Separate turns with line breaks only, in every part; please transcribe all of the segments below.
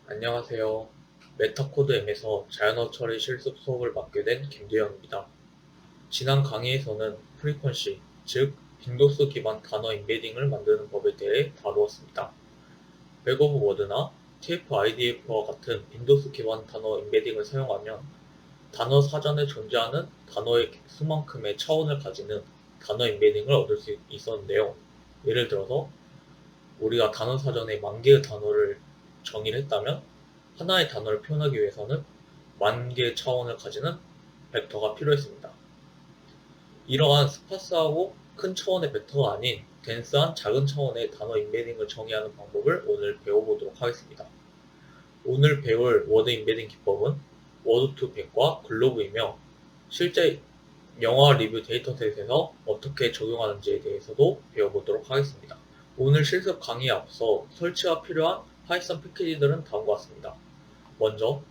안녕하세요. 메타코드M에서 자연어 처리 실습 수업을 맡게 된 김두영입니다. 지난 강의에서는 프리퀀시, 즉 빈도수 기반 단어 임베딩을 만드는 법에 대해 다루었습니다. 백 오브 워드나 TF-IDF와 같은 빈도수 기반 단어 임베딩을 사용하면 단어 사전에 존재하는 단어의 수만큼의 차원을 가지는 단어 임베딩을 얻을 수 있었는데요. 예를 들어서 우리가 단어 사전에 10,000개의 단어를 정의를 했다면 하나의 단어를 표현하기 위해서는 10,000개의 차원을 가지는 벡터가 필요했습니다. 이러한 스파스하고 큰 차원의 벡터가 아닌 덴스한 작은 차원의 단어 임베딩을 정의하는 방법을 오늘 배워보도록 하겠습니다. 오늘 배울 워드 임베딩 기법은 워드2팩과 글로브이며 실제 영화 리뷰 데이터셋에서 어떻게 적용하는지에 대해서도 배워보도록 하겠습니다. 오늘 실습 강의에 앞서 설치가 필요한 파이썬 패키지들은 다음과 같습니다. 먼저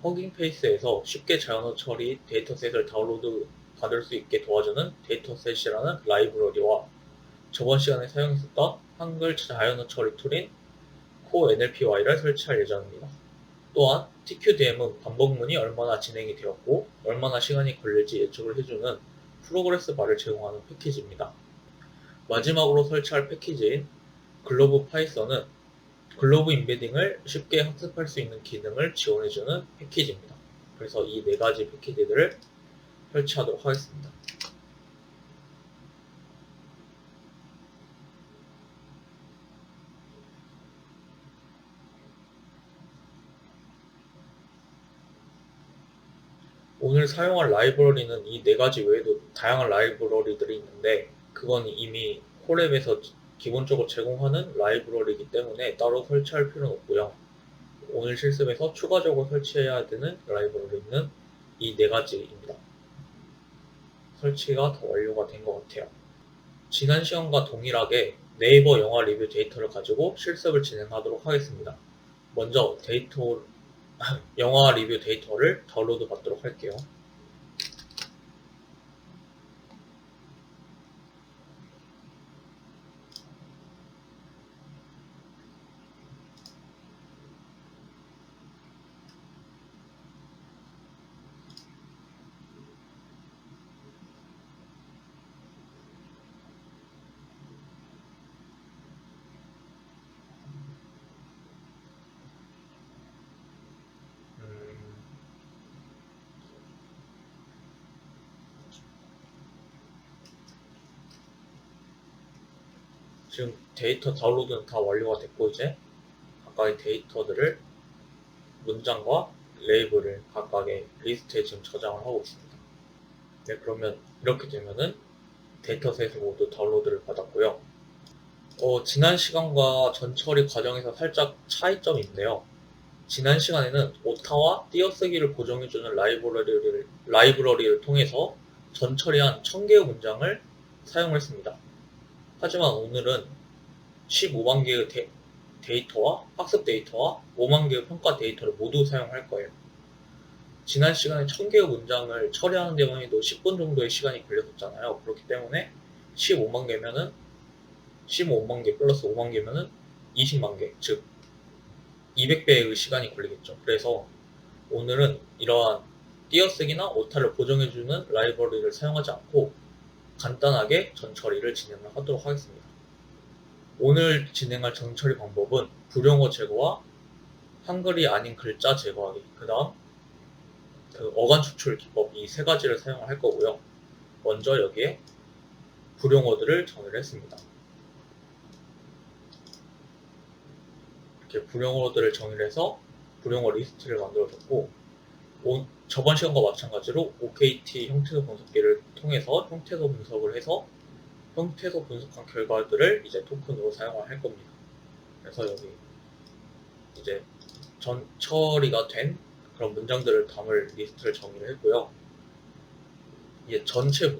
허깅페이스에서 쉽게 자연어 처리 데이터셋을 다운로드 받을 수 있게 도와주는 데이터셋이라는 라이브러리와 저번 시간에 사용했었던 한글 자연어 처리 툴인 CoreNLPy를 설치할 예정입니다. 또한 TQDM은 반복문이 얼마나 진행이 되었고 얼마나 시간이 걸릴지 예측을 해주는 프로그레스 바를 제공하는 패키지입니다. 마지막으로 설치할 패키지인 글로브 파이썬은 글로브 임베딩을 쉽게 학습할 수 있는 기능을 지원해주는 패키지입니다. 그래서 이 네 가지 패키지들을 설치하도록 하겠습니다. 오늘 사용할 라이브러리는 이 네 가지 외에도 다양한 라이브러리들이 있는데 그건 이미 콜앱에서 기본적으로 제공하는 라이브러리이기 때문에 따로 설치할 필요는 없고요. 오늘 실습에서 추가적으로 설치해야 되는 라이브러리는 이 네 가지입니다. 설치가 다 완료가 된 것 같아요. 지난 시간과 동일하게 네이버 영화 리뷰 데이터를 가지고 실습을 진행하도록 하겠습니다. 먼저 영화 리뷰 데이터를 다운로드 받도록 할게요. 지금 데이터 다운로드는 다 완료가 됐고 이제 각각의 데이터들을 문장과 레이블을 각각의 리스트에 지금 저장을 하고 있습니다. 네, 그러면 이렇게 되면은 데이터셋을 모두 다운로드를 받았고요. 지난 시간과 전처리 과정에서 살짝 차이점이 있는데요. 지난 시간에는 오타와 띄어쓰기를 보정해주는 라이브러리를 통해서 전처리한 1000개의 문장을 사용했습니다. 하지만 오늘은 15만 개의 데이터와 학습 데이터와 5만 개의 평가 데이터를 모두 사용할 거예요. 지난 시간에 1000개의 문장을 처리하는 데만 해도 10분 정도의 시간이 걸렸었잖아요. 그렇기 때문에 15만 개면은 15만 개 플러스 5만 개면은 20만 개, 즉 200배의 시간이 걸리겠죠. 그래서 오늘은 이러한 띄어쓰기나 오타를 보정해주는 라이브러리를 사용하지 않고 간단하게 전처리를 진행을 하도록 하겠습니다. 오늘 진행할 전처리 방법은 불용어 제거와 한글이 아닌 글자 제거하기, 그 다음 어간 추출 기법 이 세 가지를 사용할 거고요. 먼저 여기에 불용어들을 정의를 했습니다. 이렇게 불용어들을 정의를 해서 불용어 리스트를 만들어줬고 저번 시간과 마찬가지로 OKT 형태소 분석기를 통해서 형태소 분석을 해서 형태소 분석한 결과들을 이제 토큰으로 사용을 할 겁니다. 그래서 여기 이제 처리가 된 그런 문장들을 담을 리스트를 정의를 했고요. 이제 전체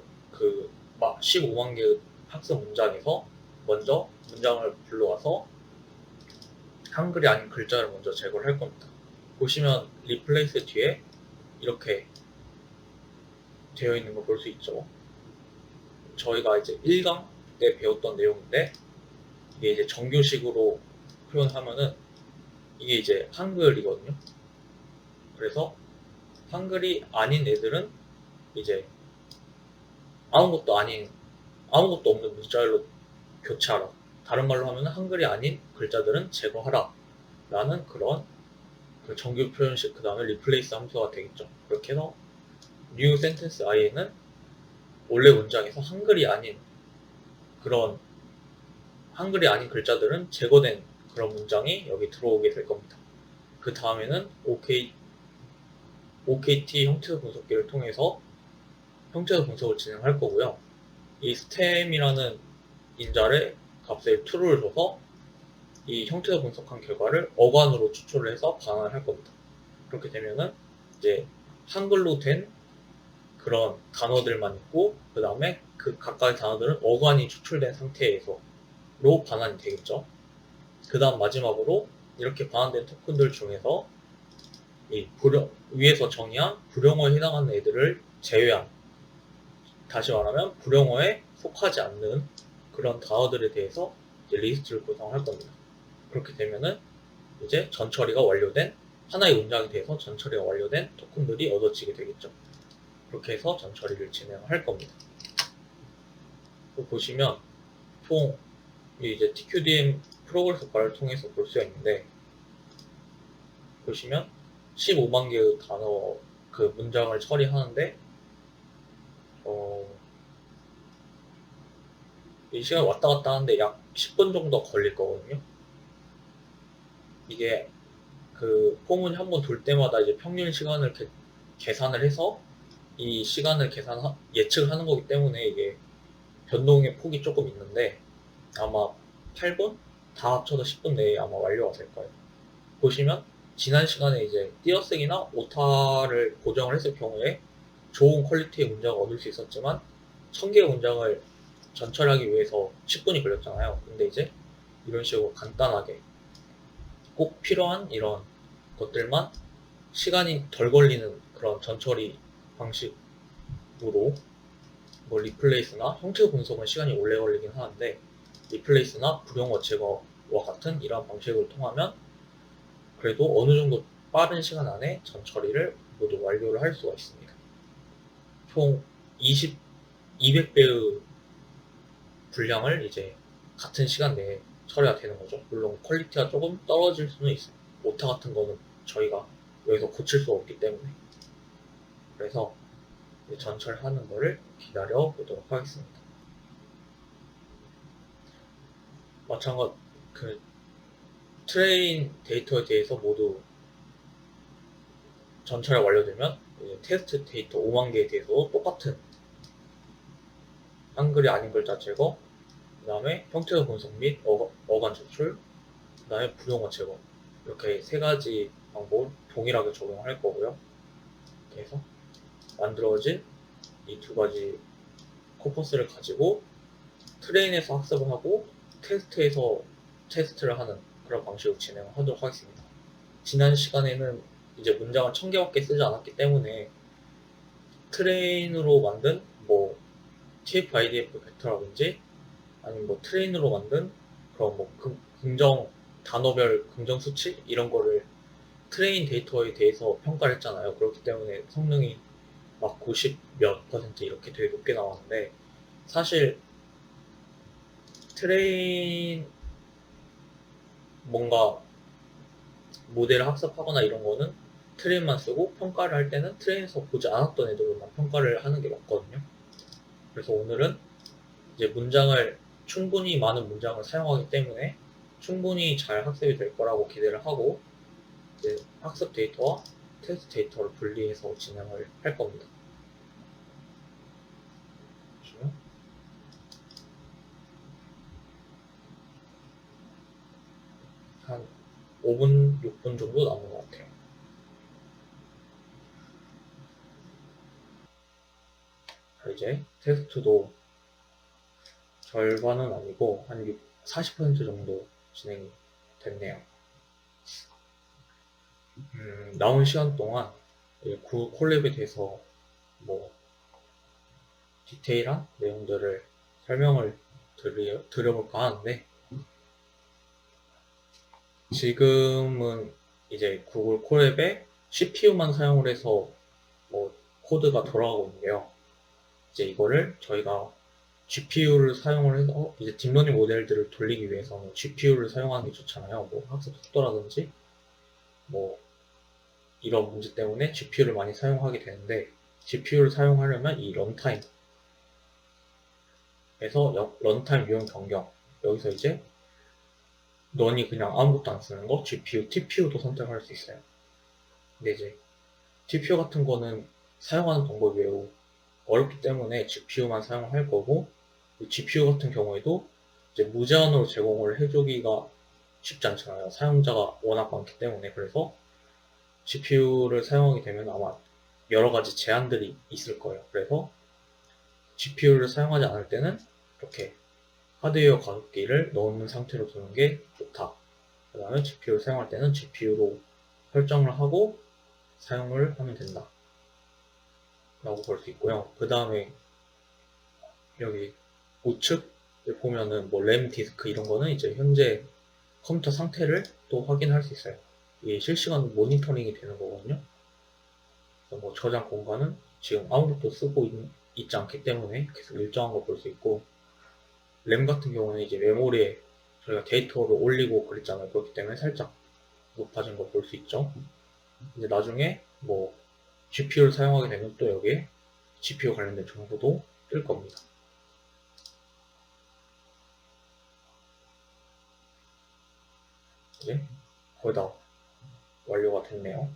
15만 개의 학습 문장에서 먼저 문장을 불러와서 한글이 아닌 글자를 먼저 제거를 할 겁니다. 보시면 리플레이스 뒤에 이렇게 되어 있는 걸 볼 수 있죠. 저희가 이제 1강 때 배웠던 내용인데 이게 이제 정규식으로 표현하면은 이게 이제 한글이거든요. 그래서 한글이 아닌 애들은 이제 아무것도 없는 문자열로 교체하라. 다른 말로 하면 한글이 아닌 글자들은 제거하라. 라는 그런 그 정규 표현식 그 다음에 replace 함수가 되겠죠. 그렇게 해서 new sentence i에는 원래 문장에서 그런 한글이 아닌 글자들은 제거된 그런 문장이 여기 들어오게 될 겁니다. 그 다음에는 OKT 형태소 분석기를 통해서 형태소 분석을 진행할 거고요. 이 stem이라는 인자의 값에 true를 줘서 이 형태소 분석한 결과를 어간으로 추출을 해서 반환을 할 겁니다. 그렇게 되면은 이제 한글로 된 그런 단어들만 있고 그 다음에 그 각각의 단어들은 어간이 추출된 상태에서로 반환이 되겠죠. 그 다음 마지막으로 이렇게 반환된 토큰들 중에서 이 위에서 정의한 불용어에 해당하는 애들을 제외한, 다시 말하면 불용어에 속하지 않는 그런 단어들에 대해서 이제 리스트를 구성할 겁니다. 그렇게 되면은 이제 전처리가 완료된 하나의 문장에 대해서 전처리가 완료된 토큰들이 얻어지게 되겠죠. 그렇게 해서 전처리를 진행할 겁니다. 보시면 총 이제 TQDM 프로그레스 바를 통해서 볼 수가 있는데, 보시면 15만 개의 단어 그 문장을 처리하는데 이 시간 왔다 갔다 하는데 약 10분 정도 걸릴 거거든요. 이게 그 포문이 한번 돌 때마다 이제 평균 시간을 계산을 해서 이 시간을 예측을 하는 거기 때문에 이게 변동의 폭이 조금 있는데 아마 8분? 다 합쳐서 10분 내에 아마 완료가 될 거예요. 보시면 지난 시간에 이제 띄어쓰기나 오타를 고정을 했을 경우에 좋은 퀄리티의 문장을 얻을 수 있었지만 1000개의 문장을 전철하기 위해서 10분이 걸렸잖아요. 근데 이제 이런 식으로 간단하게 꼭 필요한 이런 것들만 시간이 덜 걸리는 그런 전처리 방식으로 뭐 리플레이스나 형태 분석은 시간이 오래 걸리긴 하는데 리플레이스나 불용어 제거와 같은 이러한 방식을 통하면 그래도 어느 정도 빠른 시간 안에 전 처리를 모두 완료를 할 수가 있습니다. 총 200배의 분량을 이제 같은 시간 내에 처리가 되는 거죠. 물론 퀄리티가 조금 떨어질 수는 있어요. 오타 같은 거는 저희가 여기서 고칠 수 없기 때문에. 그래서 전철하는 거를 기다려 보도록 하겠습니다. 마찬가지 그 트레인 데이터에 대해서 모두 전철이 완료되면 테스트 데이터 5만 개에 대해서도 똑같은 한글이 아닌 글자 제거, 그 다음에 형태소 분석 및 어간 추출, 그 다음에 불용어 제거, 이렇게 세 가지 방법을 동일하게 적용할 거고요. 이렇게 해서 만들어진 이 두 가지 코퍼스를 가지고 트레인에서 학습을 하고 테스트에서 테스트를 하는 그런 방식으로 진행을 하도록 하겠습니다. 지난 시간에는 이제 문장을 1000개밖에 쓰지 않았기 때문에 트레인으로 만든 뭐 TF-IDF 벡터라든지 아니면 뭐 트레인으로 만든 그런 뭐 단어별 긍정 수치 이런 거를 트레인 데이터에 대해서 평가를 했잖아요. 그렇기 때문에 성능이 막 90 몇 퍼센트 이렇게 되게 높게 나왔는데 사실 트레인 뭔가 모델을 학습하거나 이런 거는 트레인만 쓰고 평가를 할 때는 트레인에서 보지 않았던 애들로만 평가를 하는 게 맞거든요. 그래서 오늘은 이제 충분히 많은 문장을 사용하기 때문에 충분히 잘 학습이 될 거라고 기대를 하고 이제 학습 데이터와 테스트 데이터를 분리해서 진행을 할 겁니다. 한 5분, 6분 정도 남은 것 같아요. 이제 테스트도 절반은 아니고 한 40% 정도 진행이 됐네요. 남은 시간 동안 콜랩에 대해서 뭐 디테일한 내용들을 설명을 드려볼까 하는데 지금은 이제 구글 콜앱에 CPU만 사용을 해서 뭐 코드가 돌아가고 있는데요. 이제 이거를 저희가 GPU를 사용을 해서 이제 딥러닝 모델들을 돌리기 위해서는 GPU를 사용하는 게 좋잖아요. 뭐 학습 속도라든지 뭐 이런 문제 때문에 GPU를 많이 사용하게 되는데, GPU를 사용하려면 이 런타임에서 런타임 유형 변경, 여기서 이제 런이 그냥 아무것도 안 쓰는 거, GPU, TPU도 선택할 수 있어요. 근데 이제 TPU 같은 거는 사용하는 방법이 매우 어렵기 때문에 GPU만 사용할 거고, GPU 같은 경우에도 이제 무제한으로 제공을 해주기가 쉽지 않잖아요. 사용자가 워낙 많기 때문에. 그래서 GPU를 사용하게 되면 아마 여러 가지 제한들이 있을 거예요. 그래서 GPU를 사용하지 않을 때는 이렇게 하드웨어 가속기를 넣는 상태로 두는 게 좋다. 그 다음에 GPU를 사용할 때는 GPU로 설정을 하고 사용을 하면 된다 라고 볼 수 있고요. 그 다음에 여기 우측에 보면은 뭐 램, 디스크 이런 거는 이제 현재 컴퓨터 상태를 또 확인할 수 있어요. 이게 실시간으로 모니터링이 되는 거거든요. 그래서 뭐 저장 공간은 지금 아무것도 쓰고 있지 않기 때문에 계속 일정한 거 볼 수 있고, 램 같은 경우는 이제 메모리에 저희가 데이터를 올리고 그랬잖아요. 그렇기 때문에 살짝 높아진 걸 볼 수 있죠. 이제 나중에 뭐 GPU를 사용하게 되면 또 여기에 GPU 관련된 정보도 뜰 겁니다. 이제 거의 다 완료가 됐네요.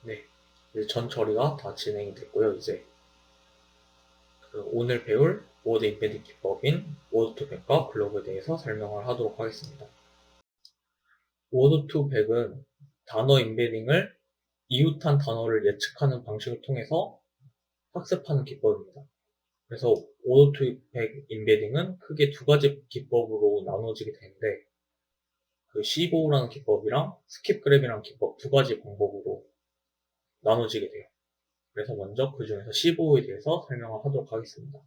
네, 이제 전 처리가 다 진행이 됐고요. 이제 오늘 배울 워드 임베딩 기법인 워드2백과 글로브에 대해서 설명을 하도록 하겠습니다. 워드2백은 단어 임베딩을 이웃한 단어를 예측하는 방식을 통해서 학습하는 기법입니다. 그래서 워드2백 임베딩은 크게 두 가지 기법으로 나눠지게 되는데, 그 C5라는 기법이랑 스킵그랩이라는 기법 두 가지 방법으로 나눠지게 돼요. 그래서 먼저 그 중에서 C5에 대해서 설명을 하도록 하겠습니다.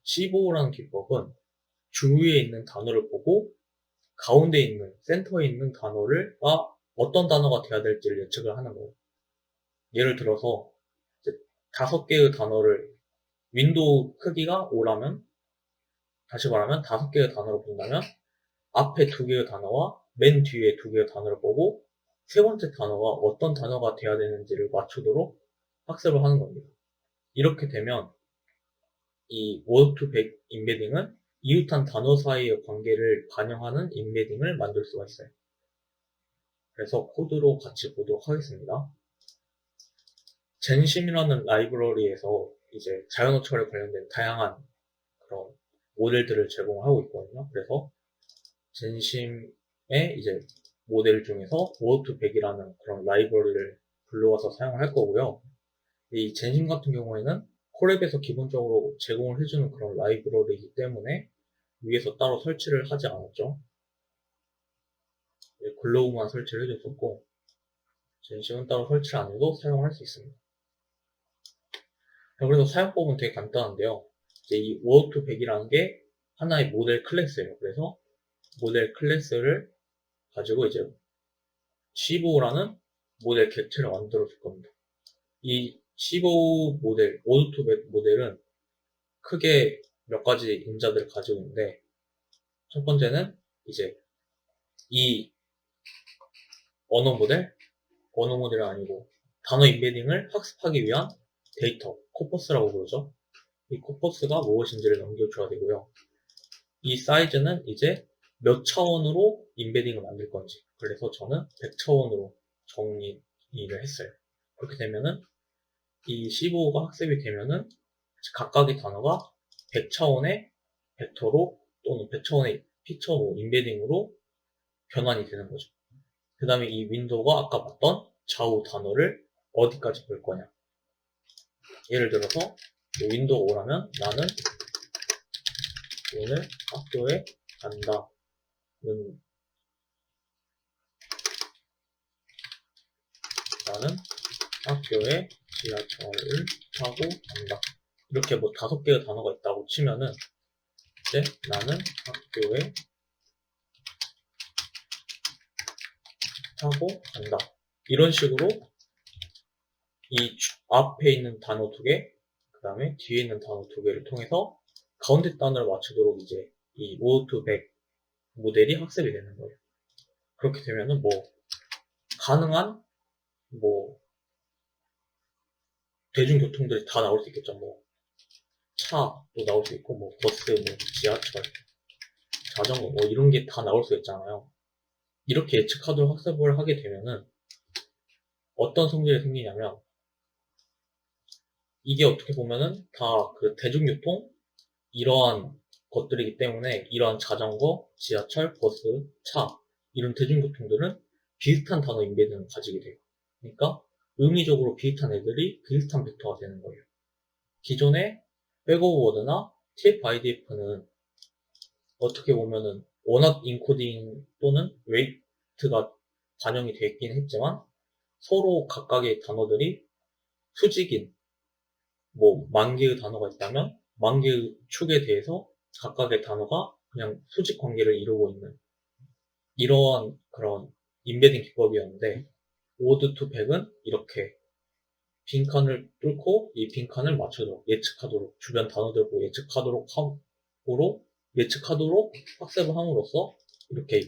C5라는 기법은 주위에 있는 단어를 보고 가운데 있는, 센터에 있는 단어를 어떤 단어가 돼야 될지를 예측을 하는 거예요. 예를 들어서 이제 5개의 단어를, 윈도우 크기가 5라면, 다시 말하면 5개의 단어를 본다면 앞에 2개의 단어와 맨 뒤에 2개의 단어를 보고 세 번째 단어가 어떤 단어가 돼야 되는지를 맞추도록 학습을 하는 겁니다. 이렇게 되면 이 워드2백 임베딩은 이웃한 단어 사이의 관계를 반영하는 임베딩을 만들 수가 있어요. 그래서 코드로 같이 보도록 하겠습니다. 젠심이라는 라이브러리에서 이제 자연어 처리에 관련된 다양한 그런 모델들을 제공하고 있거든요. 그래서 젠심의 이제 모델 중에서 워드2백이라는 그런 라이브러리를 불러와서 사용을 할 거고요. 이 젠심 같은 경우에는 콜앱에서 기본적으로 제공을 해주는 그런 라이브러리이기 때문에 위에서 따로 설치를 하지 않았죠. 글로우만 설치를 해줬었고, 젠심은 따로 설치를 안 해도 사용할 수 있습니다. 그래서 사용법은 되게 간단한데요. 이제 이 워드2백이라는 게 하나의 모델 클래스예요. 그래서 모델 클래스를 가지고 이제 C5라는 모델 객체를 만들어 줄 겁니다. 이 C5 모델, 워드2백 모델은 크게 몇 가지 임자들을 가지고 있는데, 첫 번째는 이제 이 언어 모델이 아니고 단어 임베딩을 학습하기 위한 데이터, 코퍼스라고 부르죠. 이 코퍼스가 무엇인지를 넘겨줘야 되고요. 이 사이즈는 이제 몇 차원으로 임베딩을 만들 건지, 그래서 저는 100차원으로 정의를 했어요. 그렇게 되면은 이 C5가 학습이 되면은 각각의 단어가 100차원의 벡터로 또는 100차원의 피처 임베딩으로 변환이 되는 거죠. 그 다음에 이 윈도우가 아까 봤던 좌우 단어를 어디까지 볼 거냐. 예를 들어서 윈도우 5라면 나는 오늘 학교에 간다. 나는 학교에 지하철을 타고 간다. 이렇게 뭐 5개의 단어가 있다고 치면은 이제 나는 학교에 타고 간다. 이런 식으로 이 앞에 있는 단어 2개, 그 다음에 뒤에 있는 단어 2개를 통해서 가운데 단어를 맞추도록 이제 이 모드 투 백 모델이 학습이 되는 거예요. 그렇게 되면은 뭐 가능한 뭐 대중교통들이 다 나올 수 있겠죠. 뭐 차도 나올 수 있고, 뭐 버스, 뭐 지하철, 자전거, 뭐 이런 게 다 나올 수 있잖아요. 이렇게 예측하도록 학습을 하게 되면은 어떤 성질이 생기냐면, 이게 어떻게 보면은 다 그 대중교통 이러한 것들이기 때문에 이러한 자전거, 지하철, 버스, 차 이런 대중교통들은 비슷한 단어 인베딩을 가지게 돼요. 그러니까 의미적으로 비슷한 애들이 비슷한 벡터가 되는 거예요. 기존의 백오버워드나 TF-IDF는 어떻게 보면은 워낙 인코딩 또는 웨이트가 반영이 되어 있긴 했지만 서로 각각의 단어들이 수직인 뭐 10,000개의 단어가 있다면 10,000개의 축에 대해서 각각의 단어가 그냥 수직 관계를 이루고 있는 이러한 그런 인베딩 기법이었는데 오드 투 백은 이렇게 빈칸을 뚫고 이 빈칸을 맞추도록 예측하도록 주변 단어들 보고 예측하도록 학습을 함으로써 이렇게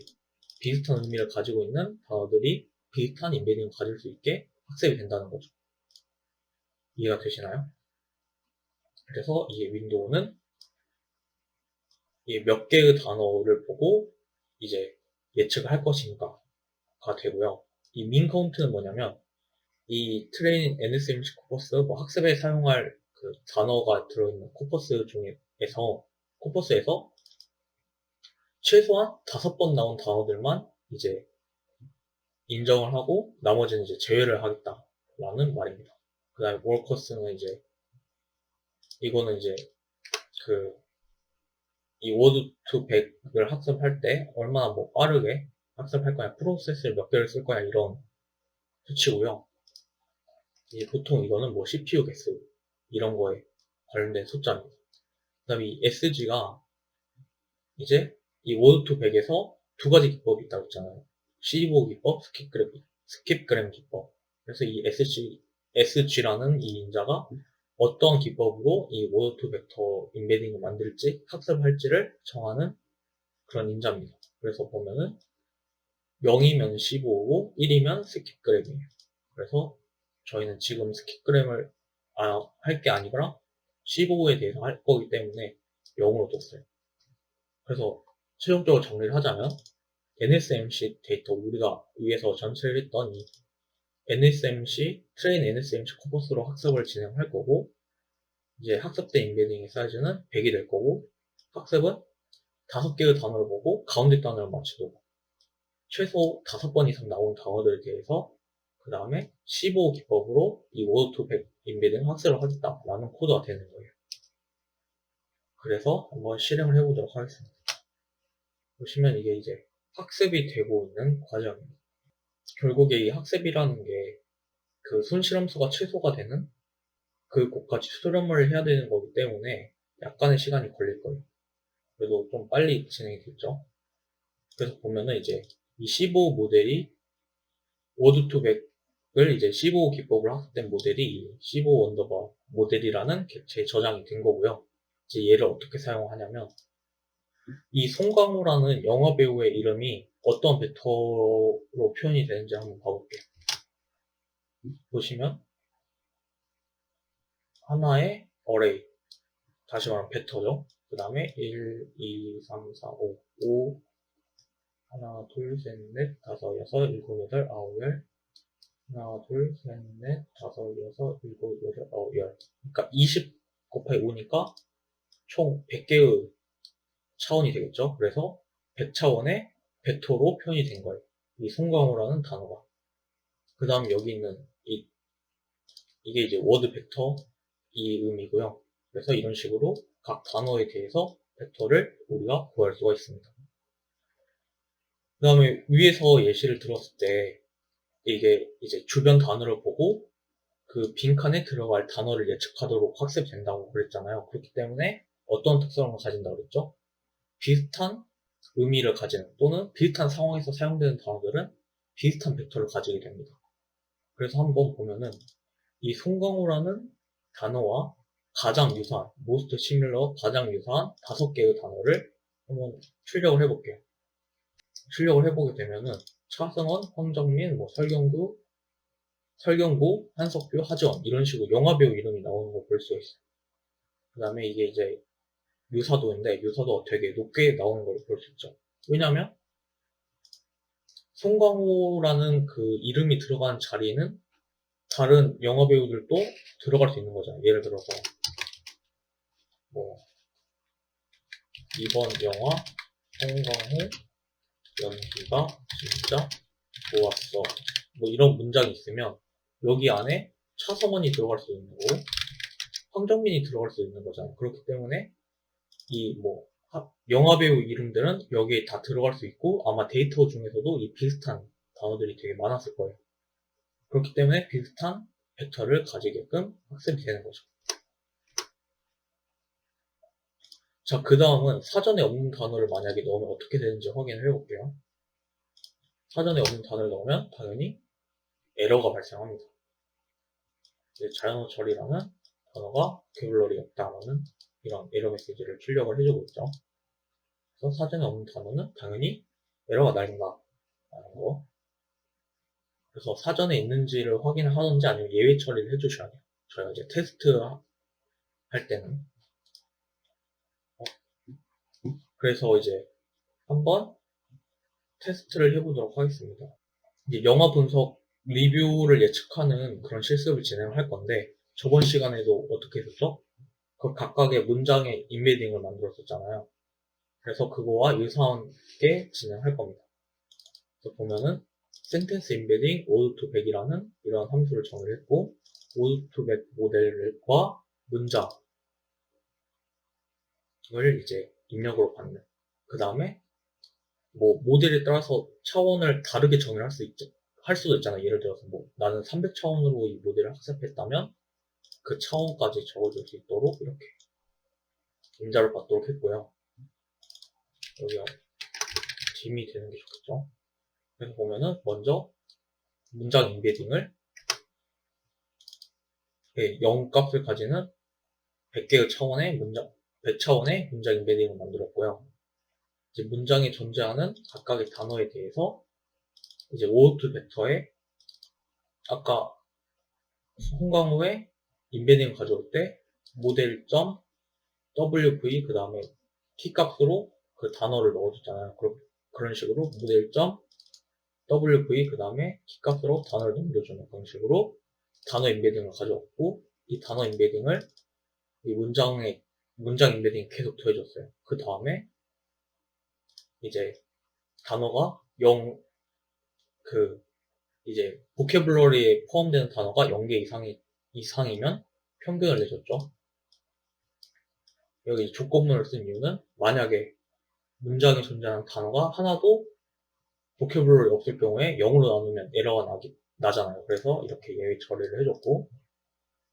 비슷한 의미를 가지고 있는 단어들이 비슷한 인베딩을 가질 수 있게 학습이 된다는 거죠. 이해가 되시나요? 그래서 이 윈도우는 이 몇 개의 단어를 보고 이제 예측을 할 것인가가 되고요. 이 민 카운트는 뭐냐면 이 트레인 NSMC 코퍼스 뭐 학습에 사용할 그 단어가 들어있는 코퍼스에서 최소한 5번 나온 단어들만 이제 인정을 하고 나머지는 이제 제외를 하겠다라는 말입니다. 그 다음에 월커스는 이제 이거는 이제 그 이 워드 투 백을 학습할 때 얼마나 뭐 빠르게 학습할 거냐, 프로세스를 몇 개를 쓸 거냐 이런 수치고요. 이제 보통 이거는 뭐 CPU 개수 이런 거에 관련된 숫자입니다. 그 다음에 이 SG가 이제 이 워드 투 백에서 2가지 기법이 있다고 했잖아요. C25 기법, 스킵그램 기법. 그래서 이 SG라는 이 인자가 어떤 기법으로 이 워드 투 벡터 인베딩을 만들지, 학습할지를 정하는 그런 인자입니다. 그래서 보면은 0이면 15고 1이면 스킵그램이에요. 그래서 저희는 지금 스킵그램을 할 게 아니라 15에 대해서 할 거기 때문에 0으로 뒀어요. 그래서 최종적으로 정리를 하자면 NSMC 데이터 우리가 위에서 전체를 했던 이 트레인 NSMC 코퍼스로 학습을 진행할 거고 이제 학습된 인베딩의 사이즈는 100이 될 거고 학습은 5개의 단어를 보고 가운데 단어를 맞추도록 최소 5번 이상 나온 단어들에 대해서 그 다음에 15 기법으로 이 워드 투 백 인베딩 학습을 하겠다라는 코드가 되는 거예요. 그래서 한번 실행을 해보도록 하겠습니다. 보시면 이게 이제 학습이 되고 있는 과정입니다. 결국에 이 학습이라는 게 그 손실함수가 최소가 되는 그 곳까지 수렴을 해야 되는 거기 때문에 약간의 시간이 걸릴 거예요. 그래도 좀 빨리 진행이 됐죠. 그래서 보면은 이제 이 15 모델이 워드 투 백을 이제 15 기법으로 학습된 모델이 15 언더바 모델이라는 객체에 저장이 된 거고요. 이제 얘를 어떻게 사용하냐면 이 송강호라는 영화 배우의 이름이 어떤 벡터로 표현이 되는지 한번 봐볼게요. 보시면 하나의 어레이, 다시 말하면 벡터죠. 그 다음에 1, 2, 3, 4, 5 하나, 둘, 셋, 넷, 다섯, 여섯, 일곱, 여덟, 아홉, 열 하나, 둘, 셋, 넷, 다섯, 여섯, 일곱, 여덟, 아홉, 열 그러니까 20 곱하기 5니까 총 100개의 차원이 되겠죠. 그래서 100차원의 벡터로 표현이 된 거예요. 이 송강호라는 단어가. 그 다음 여기 있는 이게 이제 워드 벡터 이 의미고요. 그래서 이런 식으로 각 단어에 대해서 벡터를 우리가 구할 수가 있습니다. 그 다음에 위에서 예시를 들었을 때 이게 이제 주변 단어를 보고 그 빈칸에 들어갈 단어를 예측하도록 학습된다고 그랬잖아요. 그렇기 때문에 어떤 특성을 가진다고 그랬죠? 비슷한 의미를 가지는 또는 비슷한 상황에서 사용되는 단어들은 비슷한 벡터를 가지게 됩니다. 그래서 한번 보면은 이 송강호라는 단어와 가장 유사한, most similar, 가장 유사한 5개의 단어를 한번 출력을 해볼게요. 출력을 해보게 되면은 차승원, 황정민, 설경구, 한석규, 하지원 이런 식으로 영화배우 이름이 나오는 걸 볼 수 있어요. 그 다음에 이게 이제 유사도인데 유사도가 되게 높게 나오는 걸 볼 수 있죠. 왜냐면 송강호라는 그 이름이 들어간 자리에는 다른 영화배우들도 들어갈 수 있는 거잖아요. 예를 들어서 뭐 이번 영화 송강호 연기가 진짜 좋았어. 뭐 이런 문장이 있으면 여기 안에 차성원이 들어갈 수 있는 거고 황정민이 들어갈 수 있는 거잖아요. 그렇기 때문에 이 뭐 영화배우 이름들은 여기에 다 들어갈 수 있고 아마 데이터 중에서도 이 비슷한 단어들이 되게 많았을 거예요. 그렇기 때문에 비슷한 벡터를 가지게끔 학습이 되는 거죠. 자, 그 다음은 사전에 없는 단어를 만약에 넣으면 어떻게 되는지 확인을 해볼게요. 사전에 없는 단어를 넣으면 당연히 에러가 발생합니다. 자연어 처리라는 단어가 보캐블러리 없다라는 이런 에러 메시지를 출력을 해주고 있죠. 그래서 사전에 없는 단어는 당연히 에러가 날린다라는 거. 그래서 사전에 있는지를 확인을 하든지 아니면 예외 처리를 해주셔야 돼요. 저희가 이제 테스트 할 때는. 그래서 이제 한번 테스트를 해보도록 하겠습니다. 이제 영화 분석 리뷰를 예측하는 그런 실습을 진행할 건데 저번 시간에도 어떻게 했었죠? 그 각각의 문장의 인베딩을 만들었었잖아요. 그래서 그거와 유사하게 진행할 겁니다. 그래서 보면은 sentence embedding order to back이라는 이런 함수를 정의했고 order to back 모델과 문장을 이제 입력으로 받는. 그 다음에 뭐 모델에 따라서 차원을 다르게 정의를 할 수도 있잖아요. 예를 들어서 뭐 나는 300차원으로 이 모델을 학습했다면 그 차원까지 적어줄 수 있도록 이렇게 임자를 받도록 했고요. 여기가 딤이 되는 게 좋겠죠. 그래서 보면은 먼저 문장 인베딩을 0 값을 가지는 100개의 차원의 100차원의 문장 인베딩을 만들었고요. 이제 문장에 존재하는 각각의 단어에 대해서 이제 오어투 벡터에 아까 송강호의 인베딩을 가져올 때 모델.wv 그 다음에 키값으로 그 단어를 넣어줬잖아요. 그런 식으로 모델.wv 그 다음에 키값으로 단어를 넘겨주는 그런 식으로 단어 인베딩을 가져왔고 이 단어 인베딩을 이 문장 인베딩이 계속 더해줬어요. 그 다음에 이제 단어가 이제 보캐블러리에 포함되는 단어가 0개 이상이면 평균을 내줬죠. 여기 조건문을 쓴 이유는 만약에 문장에 존재하는 단어가 하나도 보캐블러리 없을 경우에 0으로 나누면 에러가 나잖아요. 그래서 이렇게 예외 처리를 해줬고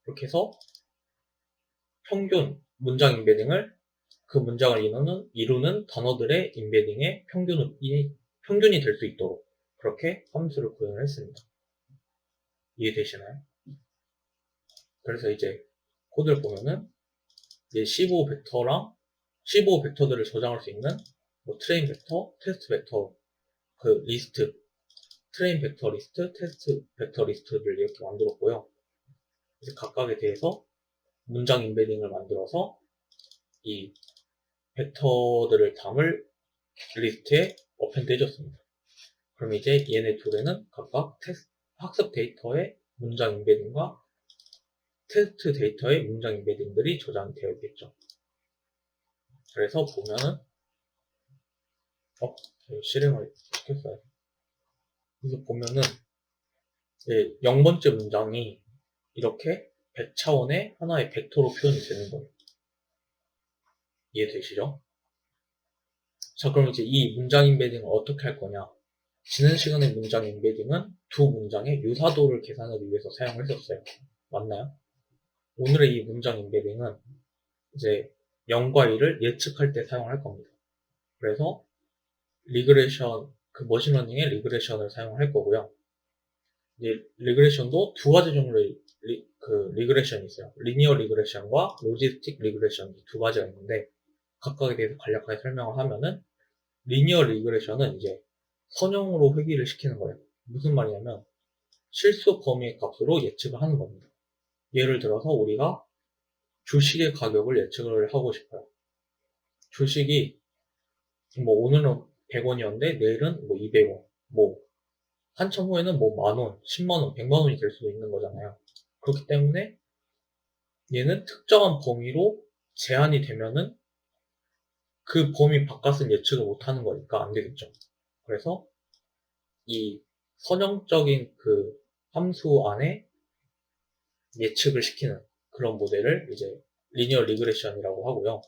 이렇게 해서 평균 문장 인베딩을 그 문장을 이루는 단어들의 인베딩의 평균이 될 수 있도록 그렇게 함수를 구현을 했습니다. 이해되시나요? 그래서 이제 코드를 보면은 이제 15 벡터들을 저장할 수 있는 뭐 트레인 벡터, 테스트 벡터 그 리스트, 트레인 벡터 리스트, 테스트 벡터 리스트를 이렇게 만들었고요. 이제 각각에 대해서 문장 인베딩을 만들어서 이 벡터들을 담을 리스트에 어펜드 해줬습니다. 그럼 이제 얘네 둘에는 각각 학습 데이터의 문장 인베딩과 테스트 데이터의 문장 인베딩들이 저장이 되어 있겠죠. 그래서 보면은 실행을 시켰어요. 그래서 보면은 0번째 문장이 이렇게 100차원의 하나의 벡터로 표현이 되는 거예요. 이해되시죠? 자, 그럼 이제 이 문장 인베딩을 어떻게 할 거냐? 지난 시간의 문장 인베딩은 두 문장의 유사도를 계산하기 위해서 사용을 했었어요. 맞나요? 오늘의 이 문장 임베딩은 이제 0과 1을 예측할 때 사용할 겁니다. 그래서 리그레션, 그 머신러닝의 리그레션을 사용할 거고요. 이제 리그레션도 두 가지 종류의 리그레션이 있어요. 리니어 리그레션과 로지스틱 리그레션 두 가지가 있는데 각각에 대해서 간략하게 설명을 하면은 리니어 리그레션은 이제 선형으로 회귀를 시키는 거예요. 무슨 말이냐면 실수 범위의 값으로 예측을 하는 겁니다. 예를 들어서 우리가 주식의 가격을 예측을 하고 싶어요. 주식이 뭐 오늘은 100원이었는데 내일은 뭐 200원, 뭐 한참 후에는 뭐 만원, 10만원, 100만원이 될 수도 있는 거잖아요. 그렇기 때문에 얘는 특정한 범위로 제한이 되면은 그 범위 바깥은 예측을 못하는 거니까 안 되겠죠. 그래서 이 선형적인 그 함수 안에 예측을 시키는 그런 모델을 이제 리니어 리그레션이라고 하고요.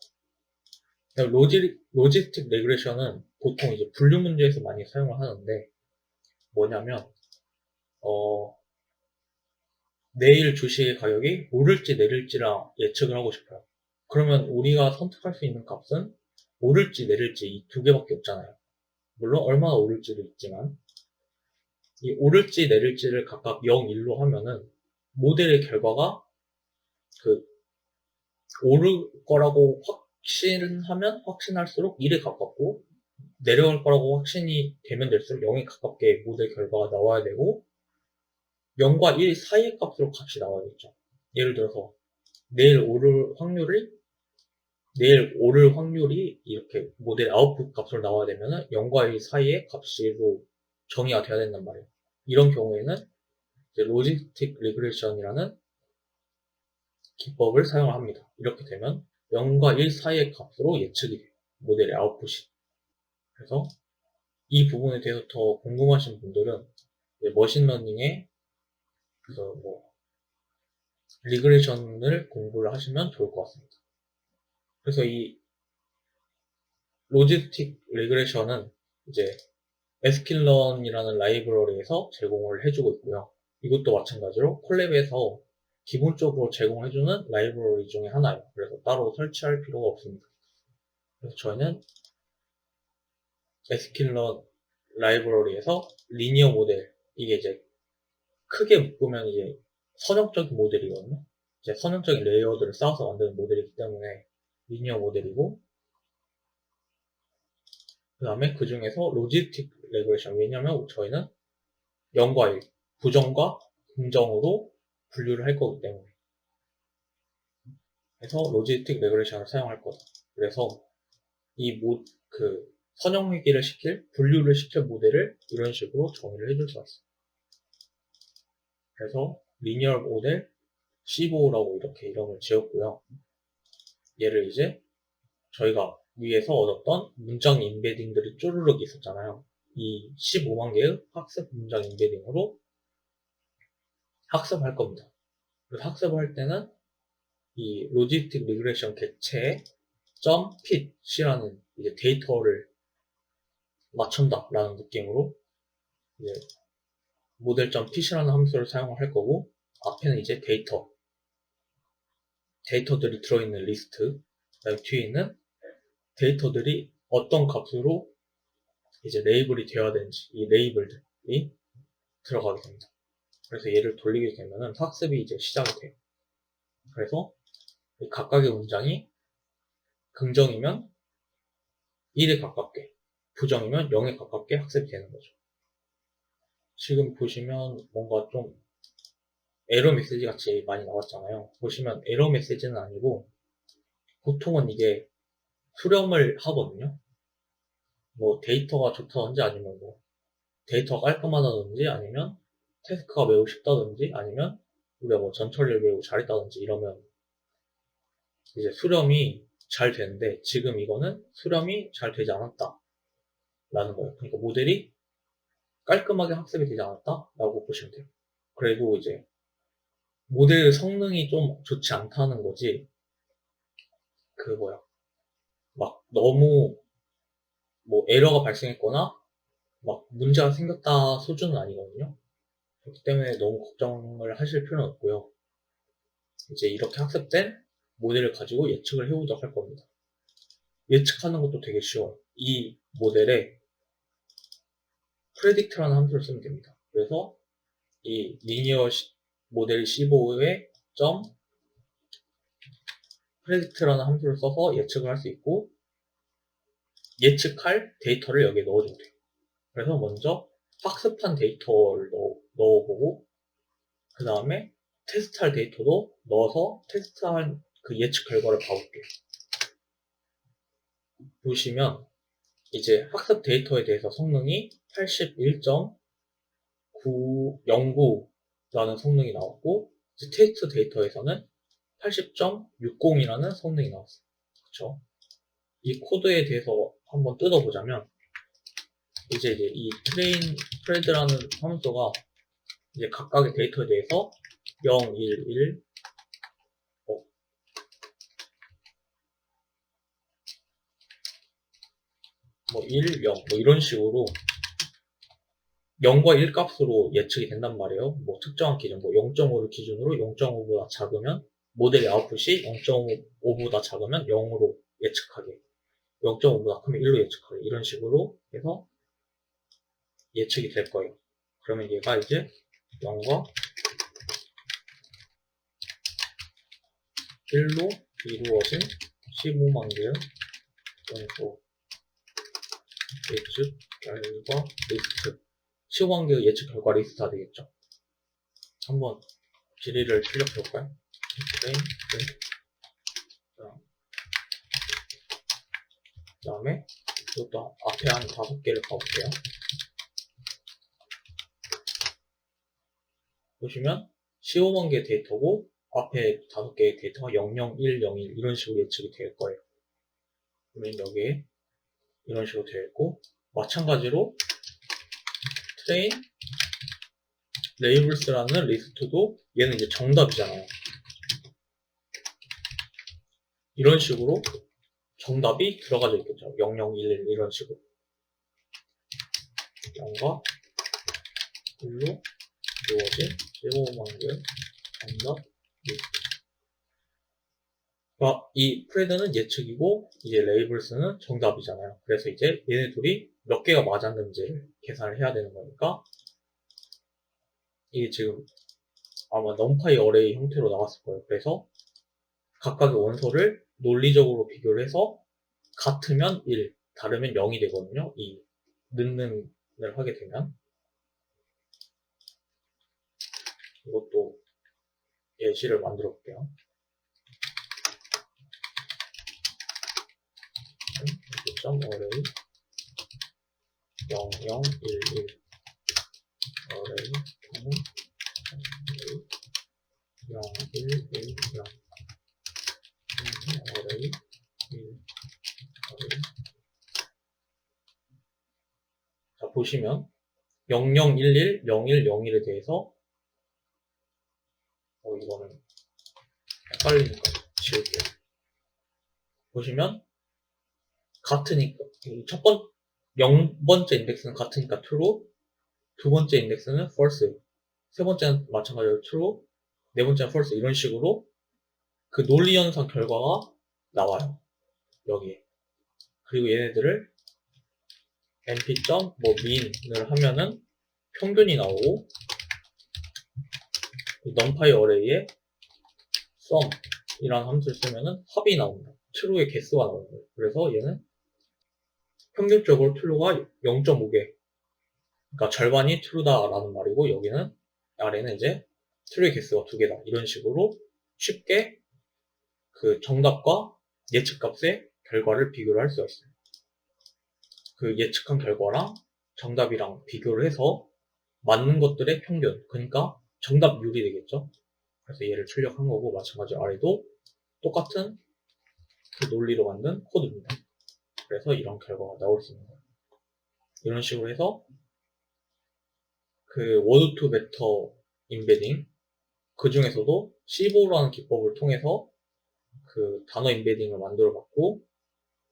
로지스틱 리그레션은 보통 이제 분류 문제에서 많이 사용을 하는데 뭐냐면 내일 주식의 가격이 오를지 내릴지랑 예측을 하고 싶어요. 그러면 우리가 선택할 수 있는 값은 오를지 내릴지 이 두 개밖에 없잖아요. 물론 얼마나 오를지도 있지만 이 오를지 내릴지를 각각 0, 1로 하면은 모델의 결과가 그 오를 거라고 확신하면 확신할수록 1에 가깝고 내려갈 거라고 확신이 되면 될수록 0에 가깝게 모델 결과가 나와야 되고 0과 1 사이의 값으로 값이 나와야겠죠. 예를 들어서 내일 오를 확률이 이렇게 모델 아웃풋 값으로 나와야 되면은 0과 1 사이의 값으로 정의가 돼야 된단 말이에요. 이런 경우에는 이제 로지스틱 리그레션이라는 기법을 사용합니다. 이렇게 되면 0과 1 사이의 값으로 예측이 돼요. 모델의 아웃풋이. 그래서 이 부분에 대해서 더 궁금하신 분들은 머신러닝의 뭐 리그레션을 공부를 하시면 좋을 것 같습니다. 그래서 이 로지스틱 리그레션은 이제 sklearn이라는 라이브러리에서 제공을 해주고 있고요. 이것도 마찬가지로 콜랩에서 기본적으로 제공해주는 라이브러리 중에 하나예요. 그래서 따로 설치할 필요가 없습니다. 그래서 저희는 sklearn 라이브러리에서 리니어 모델, 이게 이제 크게 묶으면 이제 선형적인 모델이거든요. 이제 선형적인 레이어들을 쌓아서 만드는 모델이기 때문에 리니어 모델이고, 그 다음에 그 중에서 로지스틱 레그레션. 왜냐면 저희는 0과 1, 부정과 긍정으로 분류를 할 거기 때문에. 그래서 로지스틱 레그레션을 사용할 거다. 그래서 선형회귀를 분류를 시킬 모델을 이런 식으로 정의를 해줄 수가 있어요. 그래서 리니어 모델 C5라고 이렇게 이름을 지었고요. 얘를 이제 저희가 위에서 얻었던 문장 임베딩들이 쪼르륵 있었잖아요. 이 15만 개의 학습 문장 임베딩으로 학습할 겁니다. 그래서 학습을 할 때는 이 로지스틱 리그레션 객체에 .pit이라는 이제 데이터를 맞춘다라는 느낌으로 이제 모델.pit이라는 함수를 사용을 할 거고, 앞에는 이제 데이터들이 들어있는 리스트, 그다음에 뒤에는 데이터들이 어떤 값으로 이제 레이블이 되어야 되는지 이 레이블들이 들어가게 됩니다. 그래서 얘를 돌리게 되면은 학습이 이제 시작이 돼요. 그래서 이 각각의 문장이 긍정이면 1에 가깝게, 부정이면 0에 가깝게 학습이 되는 거죠. 지금 보시면 뭔가 좀 에러 메시지 같이 많이 나왔잖아요. 보시면 에러 메시지는 아니고 보통은 이게 수렴을 하거든요. 뭐 데이터가 좋다든지 아니면 뭐 데이터가 깔끔하다든지 아니면 태스크가 매우 쉽다든지 아니면 우리가 뭐 전처리를 매우 잘했다든지 이러면 이제 수렴이 잘 되는데, 지금 이거는 수렴이 잘 되지 않았다 라는 거예요. 그러니까 모델이 깔끔하게 학습이 되지 않았다 라고 보시면 돼요. 그리고 이제 모델 성능이 좀 좋지 않다는 거지, 막 너무 뭐 에러가 발생했거나 막 문제가 생겼다 수준은 아니거든요. 그렇기 때문에 너무 걱정을 하실 필요는 없고요. 이제 이렇게 학습된 모델을 가지고 예측을 해보도록 할 겁니다. 예측하는 것도 되게 쉬워요. 이 모델에 predict라는 함수를 쓰면 됩니다. 그래서 이 리니어 모델 15의 점 predict라는 함수를 써서 예측을 할 수 있고, 예측할 데이터를 여기에 넣어주면 돼요. 그래서 먼저 학습한 데이터를 넣어보고, 그 다음에 테스트할 데이터도 넣어서 테스트한 그 예측 결과를 봐볼게요. 보시면 이제 학습 데이터에 대해서 성능이 81.909라는 성능이 나왔고, 이제 테스트 데이터에서는 80.60이라는 성능이 나왔어요. 그쵸? 이 코드에 대해서 한번 뜯어보자면, 이제 이 트레인 프레드라는 함수가 이제 각각의 데이터에 대해서 0, 1, 1, 뭐 1, 0, 뭐 이런 식으로 0과 1 값으로 예측이 된단 말이에요. 뭐 특정한 기준, 뭐 0.5를 기준으로 0.5보다 작으면 모델의 아웃풋이 0.5보다 작으면 0으로 예측하게, 0.5보다 크면 1로 예측하게, 이런 식으로 해서 예측이 될 거예요. 그러면 얘가 이제 0과 1로 이루어진 15만 개의 연속 예측 결과 리스트, 15만 개의 예측 결과 리스트가 되겠죠. 한번 길이를 출력해볼까요? 그 다음에 이것도 앞에 한 5개를 가볼게요. 보시면 15만 개 데이터고 앞에 5개의 데이터가 001, 01 이런 식으로 예측이 될 거예요. 그러면 여기에 이런 식으로 되어 있고, 마찬가지로 트레인 레이블스라는 리스트도 얘는 이제 정답이잖아요. 이런 식으로 정답이 들어가져 있겠죠. 0011 이런 식으로 0과 1로 이루어진 15만 개의 정답 리스트. 그러니까 이 프레드는 예측이고 이제 레이블스는 정답이잖아요. 그래서 이제 얘네 둘이 몇 개가 맞았는지를 계산을 해야 되는 거니까, 이게 지금 아마 넘파이 어레이 형태로 나왔을 거예요. 그래서 각각의 원소를 논리적으로 비교를 해서 같으면 1, 다르면 0이 되거든요. 이 넣는을 하게 되면. 이것도 예시를 만들어 볼게요. 점 어레이 0, 0, 1, 1 어레이 0, 1, 1, 0 어레이 1 어레이. 자, 보시면 0011, 0101에 대해서 이거는 헷갈리니까 지울게요. 보시면 같으니까 첫 번 0번째 인덱스는 같으니까 true로, 두 번째 인덱스는 false, 세 번째는 마찬가지로 true, 네 번째는 false, 이런 식으로 그 논리 현상 결과가 나와요. 여기에. 그리고 얘네들을 np.mean을 하면은 평균이 나오고, numpy 어레이에 sum이라는 함수를 쓰면은 합이 나옵니다. true의 개수가 나오는 거예요. 그래서 얘는 평균적으로 true가 0.5개, 그러니까 절반이 true다라는 말이고, 여기는 아래는 이제 true의 개수가 2개다, 이런 식으로 쉽게 그 정답과 예측값의 결과를 비교를 할 수가 있어요. 그 예측한 결과랑 정답이랑 비교를 해서 맞는 것들의 평균, 그러니까 정답률이 되겠죠. 그래서 얘를 출력한 거고, 마찬가지로 아래도 똑같은 그 논리로 만든 코드입니다. 그래서 이런 결과가 나올 수 있는 거예요. 이런 식으로 해서 그 워드 투 베터 인베딩, 그 중에서도 C5라는 기법을 통해서 그 단어 인베딩을 만들어 봤고,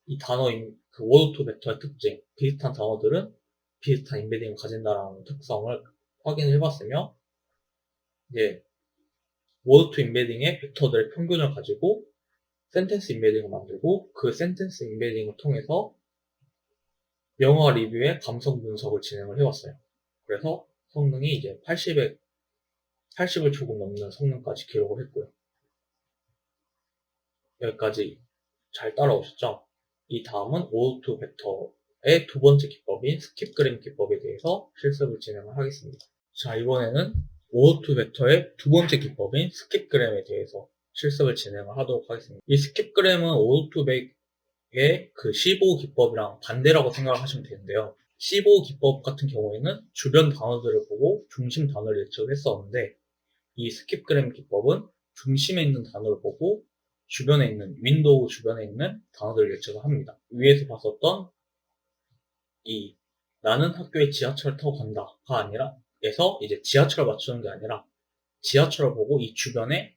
이 그 워드 투 베터의 특징, 비슷한 단어들은 비슷한 인베딩을 가진다라는 특성을 확인해 봤으며, 이제 워드 투 인베딩의 벡터들의 평균을 가지고 센텐스 인베딩을 만들고 그 센텐스 인베딩을 통해서 영어 리뷰의 감성 분석을 진행을 해왔어요. 그래서 성능이 이제 80을 조금 넘는 성능까지 기록을 했고요. 여기까지 잘 따라오셨죠? 이 다음은 워드 투 벡터의 두 번째 기법인 스킵그램 기법에 대해서 실습을 진행을 하겠습니다. 자, 이번에는 워드 투 벡터의 두 번째 기법인 스킵그램에 대해서 실습을 진행을 하도록 하겠습니다. 이 스킵그램은 워드 투 벡의 그 15 기법이랑 반대라고 생각을 하시면 되는데요. 15 기법 같은 경우에는 주변 단어들을 보고 중심 단어를 예측을 했었는데 이 스킵그램 기법은 중심에 있는 단어를 보고 주변에 있는 윈도우 주변에 있는 단어들을 예측을 합니다. 위에서 봤었던 이 나는 학교에 지하철을 타고 간다가 아니라 에서 이제 지하철을 맞추는 게 아니라 지하철을 보고 이 주변에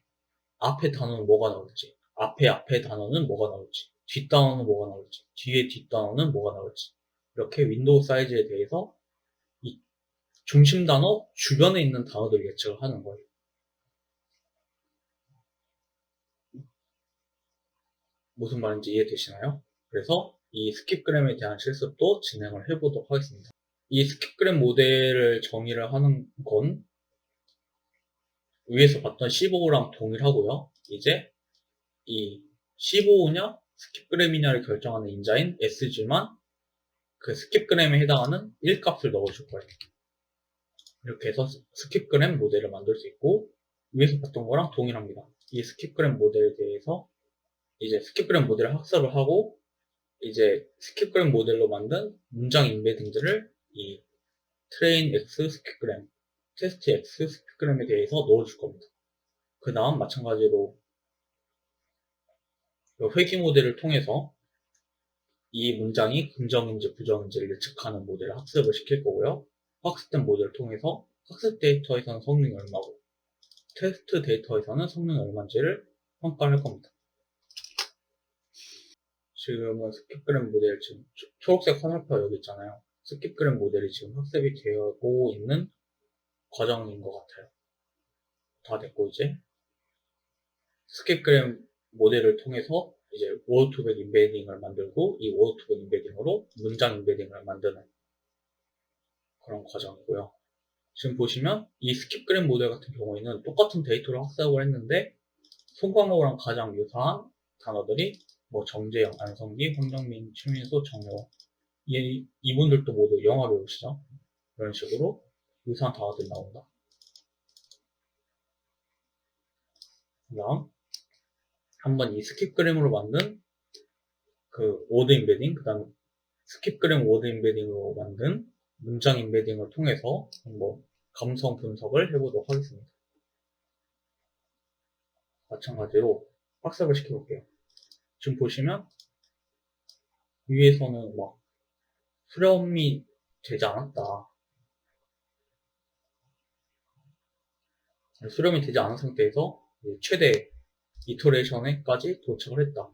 앞에 단어는 뭐가 나올지 앞에 단어는 뭐가 나올지 뒷 단어는 뭐가 나올지 뒤에 뒷 단어는 뭐가 나올지 이렇게 윈도우 사이즈에 대해서 이 중심 단어 주변에 있는 단어들을 예측을 하는 거예요. 무슨 말인지 이해되시나요? 그래서 이 스킵그램에 대한 실습도 진행을 해보도록 하겠습니다. 이 스킵그램 모델을 정의를 하는 건 위에서 봤던 15랑 동일하고요. 이제 이 15냐 스킵그램이냐를 결정하는 인자인 SG만 그 스킵그램에 해당하는 1값을 넣어줄 거예요. 이렇게 해서 스킵그램 모델을 만들 수 있고 위에서 봤던 거랑 동일합니다. 이 스킵그램 모델에 대해서 이제 스킵그램 모델을 학습을 하고 이제 스킵그램 모델로 만든 문장 인베딩들을 이 트레인 X 스킵그램, 테스트 X 스킵그램에 대해서 넣어줄 겁니다. 그 다음 마찬가지로 회귀 모델을 통해서 이 문장이 긍정인지 부정인지를 예측하는 모델을 학습을 시킬 거고요. 학습된 모델을 통해서 학습 데이터에서는 성능이 얼마고 테스트 데이터에서는 성능이 얼마인지를 평가를 할 겁니다. 지금은 스킵그램 모델 지금 초록색 화살표 여기 있잖아요. 스킵그램 모델이 지금 학습이 되고 있는 과정인 것 같아요. 다 됐고 이제 스킵그램 모델을 통해서 이제 워드 투 벡 인베딩을 만들고 이 워드 투 벡 인베딩으로 문장 인베딩을 만드는 그런 과정이고요. 지금 보시면 이 스킵그램 모델 같은 경우에는 똑같은 데이터를 학습을 했는데 송강호랑 가장 유사한 단어들이 뭐 정재영, 안성기, 황정민, 최민수, 정여호 이분들도 모두 영어 배우시죠? 이런 식으로 유사한 단어들이 나온다. 그 다음 한번 이 스킵그램으로 만든 그 워드 인베딩 그 다음 스킵그램 워드 인베딩으로 만든 문장 인베딩을 통해서 한번 감성 분석을 해보도록 하겠습니다. 마찬가지로 학습을 시켜볼게요. 지금 보시면 위에서는 막 수렴이 되지 않았다. 수렴이 되지 않은 상태에서 최대 이터레이션에까지 도착을 했다.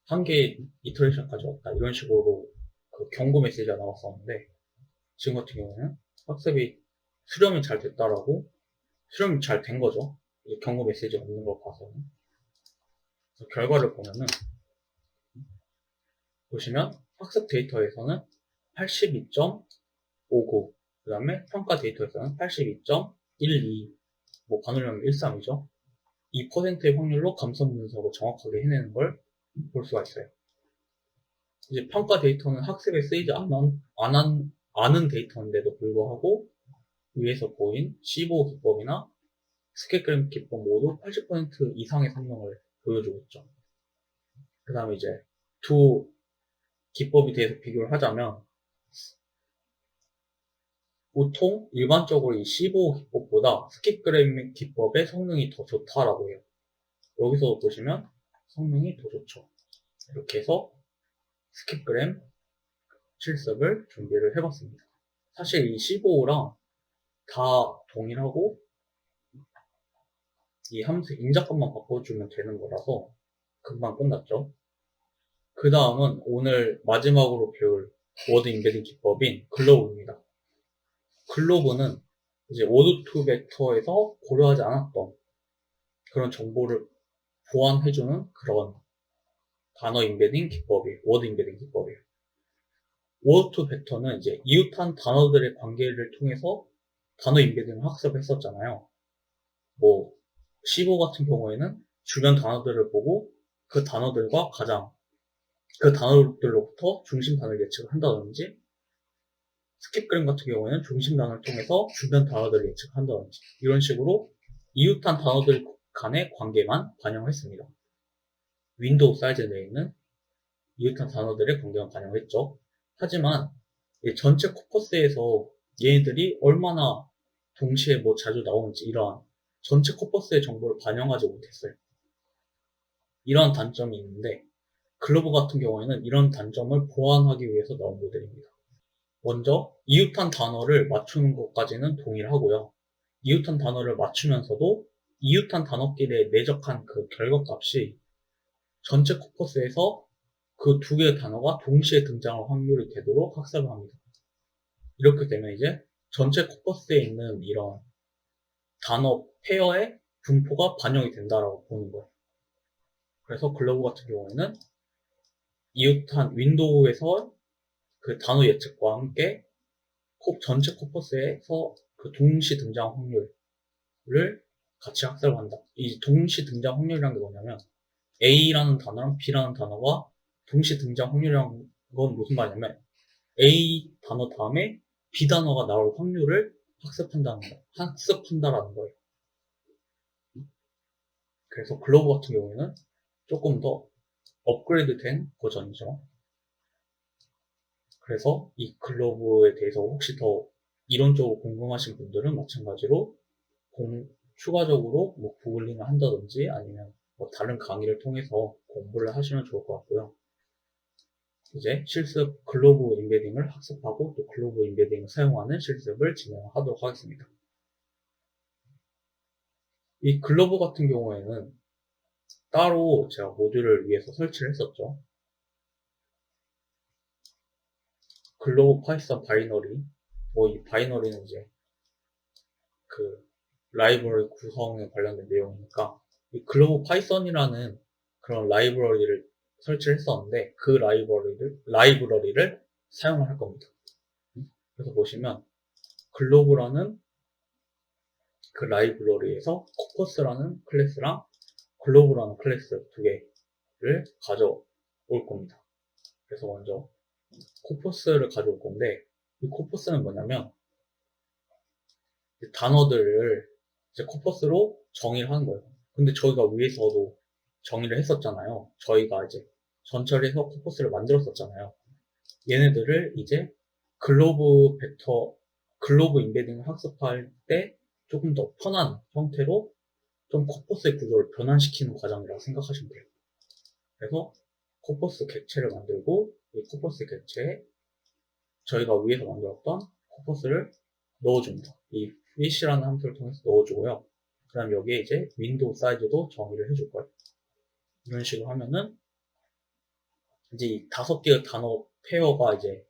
한 개의 이터레이션까지 왔다. 이런 식으로 그 경고 메시지가 나왔었는데 지금 같은 경우에는 학습이 수렴이 잘 됐다라고 수렴이 잘 된 거죠. 경고 메시지 없는 걸 봐서는. 그래서 결과를 보면은 보시면 학습 데이터에서는 82.59 그 다음에 평가 데이터에서는 82.12 뭐 반올림하면 13이죠. 2%의 확률로 감성 분석을 정확하게 해내는 걸 볼 수가 있어요. 이제 평가 데이터는 학습에 쓰이지 않은 데이터인데도 불구하고 위에서 보인 15 기법이나 스킵그램 기법 모두 80% 이상의 성능을 보여주고 있죠. 그 다음에 이제 두 기법에 대해서 비교를 하자면 보통 일반적으로 이 15 기법보다 스킵그램 기법의 성능이 더 좋다라고 해요. 여기서 보시면 성능이 더 좋죠. 이렇게 해서 스킵그램 실습을 준비를 해봤습니다. 사실 이 15랑 다 동일하고 이 함수 인자값만 바꿔주면 되는 거라서 금방 끝났죠. 그 다음은 오늘 마지막으로 배울 워드 인베딩 기법인 글로브입니다. 글로브는 이제 워드 투 벡터에서 고려하지 않았던 그런 정보를 보완해주는 그런 단어 인베딩 기법이에요. 워드 인베딩 기법이에요. 워드 투 벡터는 이제 이웃한 단어들의 관계를 통해서 단어 인베딩을 학습했었잖아요. 뭐 C5 같은 경우에는 주변 단어들을 보고 그 단어들과 가장 그 단어들로부터 중심 단어를 예측을 한다든지, 스킵그램 같은 경우에는 중심 단어를 통해서 주변 단어들을 예측한다든지, 이런 식으로 이웃한 단어들 간의 관계만 반영했습니다. 윈도우 사이즈 내에 있는 이웃한 단어들의 관계만 반영했죠. 하지만 전체 코퍼스에서 얘네들이 얼마나 동시에 뭐 자주 나오는지 이러한 전체 코퍼스의 정보를 반영하지 못했어요. 이러한 단점이 있는데, 글로브 같은 경우에는 이런 단점을 보완하기 위해서 나온 모델입니다. 먼저 이웃한 단어를 맞추는 것까지는 동일하고요. 이웃한 단어를 맞추면서도 이웃한 단어끼리의 내적한 그 결과값이 전체 코퍼스에서 그 두 개의 단어가 동시에 등장할 확률이 되도록 학습을 합니다. 이렇게 되면 이제 전체 코퍼스에 있는 이런 단어 페어의 분포가 반영이 된다라고 보는 거예요. 그래서 글로브 같은 경우에는 이웃한 윈도우에서 그 단어 예측과 함께 전체 코퍼스에서 그 동시 등장 확률을 같이 학습을 한다. 이 동시 등장 확률이라는 게 뭐냐면 A라는 단어랑 B라는 단어가 동시 등장 확률이라는 건 무슨 말이냐면 A 단어 다음에 B 단어가 나올 확률을 학습한다라는 거예요. 그래서 글로브 같은 경우에는 조금 더 업그레이드 된 버전이죠. 그래서 이 글로브에 대해서 혹시 더 이론적으로 궁금하신 분들은 마찬가지로 추가적으로 뭐 구글링을 한다든지 아니면 뭐 다른 강의를 통해서 공부를 하시면 좋을 것 같고요. 이제 실습 글로브 인베딩을 학습하고 또 글로브 인베딩을 사용하는 실습을 진행하도록 하겠습니다. 이 글로브 같은 경우에는 따로 제가 모듈을 위해서 설치를 했었죠. 글로브 파이썬 바이너리, 뭐 이 바이너리는 이제 그 라이브러리 구성에 관련된 내용이니까 이 글로브 파이썬이라는 그런 라이브러리를 설치를 했었는데 그 라이브러리를 사용을 할 겁니다. 그래서 보시면 글로브라는 그 라이브러리에서 코퍼스라는 클래스랑 글로브라는 클래스 두 개를 가져올 겁니다. 그래서 먼저 코퍼스를 가져올 건데 이 코퍼스는 뭐냐면 단어들을 이제 코퍼스로 정의를 하는 거예요. 근데 저희가 위에서도 정의를 했었잖아요. 저희가 이제 전처리해서 코퍼스를 만들었었잖아요. 얘네들을 이제 글로브 인베딩을 학습할 때 조금 더 편한 형태로 좀 코퍼스의 구조를 변환시키는 과정이라고 생각하시면 돼요. 그래서 코퍼스 객체를 만들고 이 코퍼스 객체에 저희가 위에서 만들었던 코퍼스를 넣어줍니다. 이 fish라는 함수를 통해서 넣어주고요. 그 다음 여기에 이제 윈도우 사이즈도 정의를 해줄 거예요. 이런 식으로 하면은 이제 이 5개의 단어 페어가 이제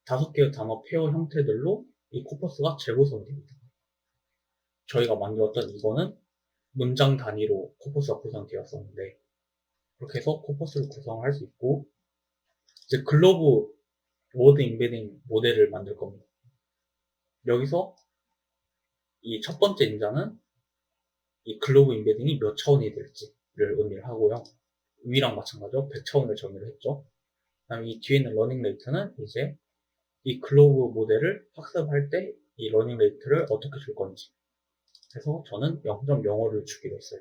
5개의 단어 페어 형태들로 이 코퍼스가 재구성이 됩니다. 저희가 만들었던 이거는 문장 단위로 코퍼스가 구성되었었는데 그렇게 해서 코퍼스를 구성할 수 있고 이제 글로브 워드 인베딩 모델을 만들 겁니다. 여기서 이 첫 번째 인자는 이 글로브 인베딩이 몇 차원이 될지를 의미를 하고요. 위랑 마찬가지로 100차원을 정의를 했죠. 그 다음에 이 뒤에 있는 러닝 레이트는 이제 이 글로브 모델을 학습할 때 이 러닝 레이트를 어떻게 줄 건지. 그래서 저는 0.05를 주기로 했어요.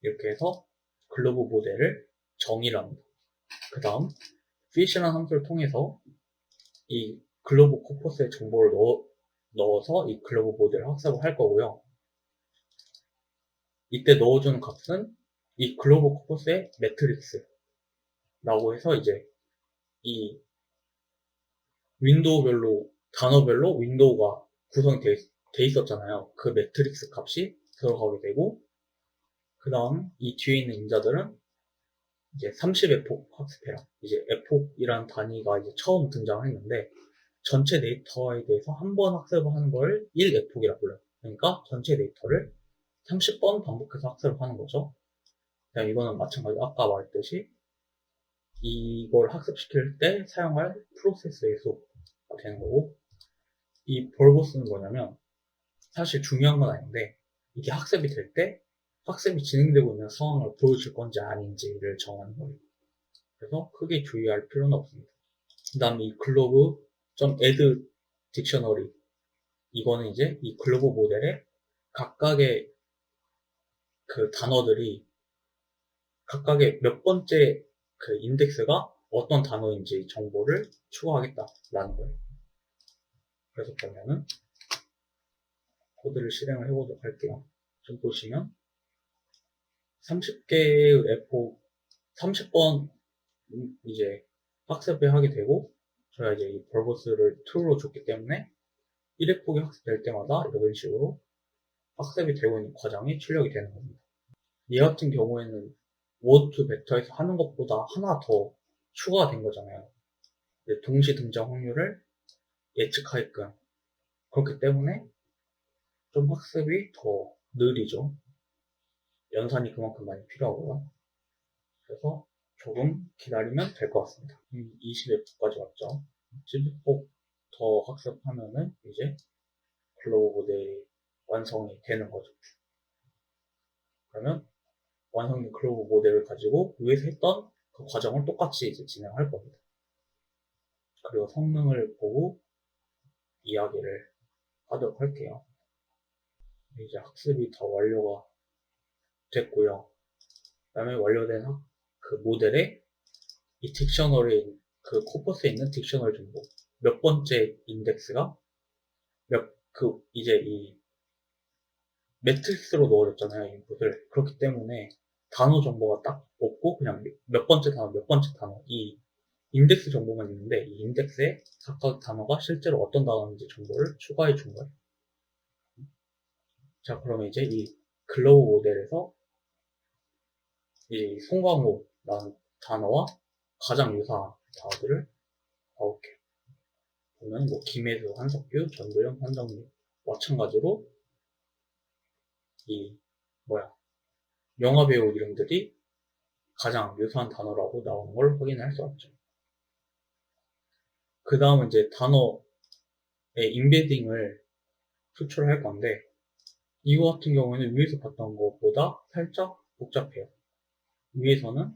이렇게 해서 글로브 모델을 정의를 합니다. 그 다음 fish라는 함수를 통해서 이 글로브 코퍼스의 정보를 넣어서 이 글로브 모델을 학습을 할 거고요. 이때 넣어주는 값은 이 글로브 코퍼스의 매트릭스라고 해서 이제 이 윈도우별로 단어별로 윈도우가 구성이 돼 있었잖아요. 그 매트릭스 값이 들어가게 되고 그 다음 이 뒤에 있는 인자들은 이제 30에폭 학습해라. 이제 에폭이라는 단위가 이제 처음 등장했는데 전체 데이터에 대해서 한 번 학습을 하는 걸 1에폭이라고 불러요. 그러니까 전체 데이터를 30번 반복해서 학습을 하는 거죠. 그냥 이거는 마찬가지로 아까 말했듯이 이걸 학습시킬 때 사용할 프로세스의 수가 되는 거고, 이 벌보스는 뭐냐면 사실 중요한 건 아닌데 이게 학습이 될 때 학습이 진행되고 있는 상황을 보여줄 건지 아닌지를 정하는 거예요. 그래서 크게 주의할 필요는 없습니다. 그 다음에 이 글로브.add 딕셔너리, 이거는 이제 이 글로브 모델에 각각의 그 단어들이 각각의 몇 번째 그 인덱스가 어떤 단어인지 정보를 추가하겠다라는 거예요. 그래서 보면은 코드를 실행을 해보도록 할게요. 좀 보시면 30개의 F 30번 이제 학습을 하게 되고, 저희가 이제 이 벌보스를 툴로 줬기 때문에 1회폭이 학습될 때마다 이런 식으로 학습이 되고 있는 과정이 출력이 되는 겁니다. 얘 같은 경우에는 워드 투 벡터에서 하는 것보다 하나 더 추가가 된 거잖아요. 동시 등장 확률을 예측하게끔. 그렇기 때문에 좀 학습이 더 느리죠. 연산이 그만큼 많이 필요하고요. 그래서 조금 기다리면 될 것 같습니다. 20F까지 왔죠. 10F 더 학습하면은 이제 글로브 모델이 완성이 되는 거죠. 그러면 완성된 글로브 모델을 가지고 위에서 했던 그 과정을 똑같이 이제 진행할 겁니다. 그리고 성능을 보고 이야기를 하도록 할게요. 이제 학습이 다 완료가 됐고요. 그 다음에 완료된 그 모델에 이 딕셔너리, 그 코퍼스에 있는 딕셔너리 정보, 몇 번째 인덱스가 이제 이 매트릭스로 넣어줬잖아요, 인풋을. 그렇기 때문에 단어 정보가 딱 없고 그냥 몇 번째 단어, 이 인덱스 정보만 있는데 이 인덱스에 각각 단어가 실제로 어떤 단어인지 정보를 추가해 준 거예요. 자, 그러면 이제 이 글로브 모델에서 이 송광호라는 단어와 가장 유사한 단어들을 봐볼게요. 보면 뭐 김혜수, 한석규, 전도연, 한정민, 마찬가지로 이 영화 배우 이름들이 가장 유사한 단어라고 나온 걸 확인할 수 있죠. 그 다음은 이제 단어의 인베딩을 수출할 건데, 이거 같은 경우에는 위에서 봤던 것보다 살짝 복잡해요. 위에서는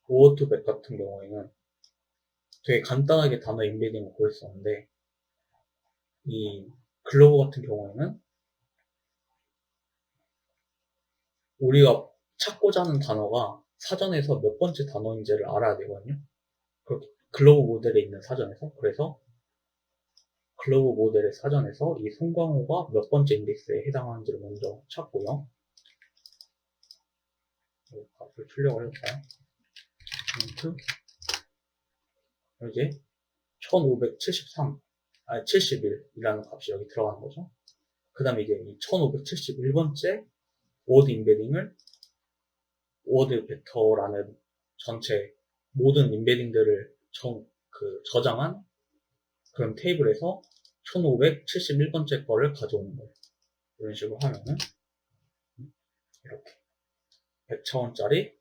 워드투백 같은 경우에는 되게 간단하게 단어 인베딩을 보였었는데, 이 글로브 같은 경우에는 우리가 찾고자 하는 단어가 사전에서 몇 번째 단어인지를 알아야 되거든요. 글로브 모델에 있는 사전에서. 그래서 글로브 모델의 사전에서 이 송광호가 몇 번째 인덱스에 해당하는지를 먼저 찾고요. 이 값을 출력을 해볼까요? 인트 이제 1573, 71이라는 값이 여기 들어가는 거죠. 그 다음에 이제 이 1571번째 워드 인베딩을 워드 벡터라는 전체 모든 인베딩들을 저장한 그런 테이블에서 1571번째 거를 가져오는 거예요. 이런 식으로 하면은 이렇게 100차원짜리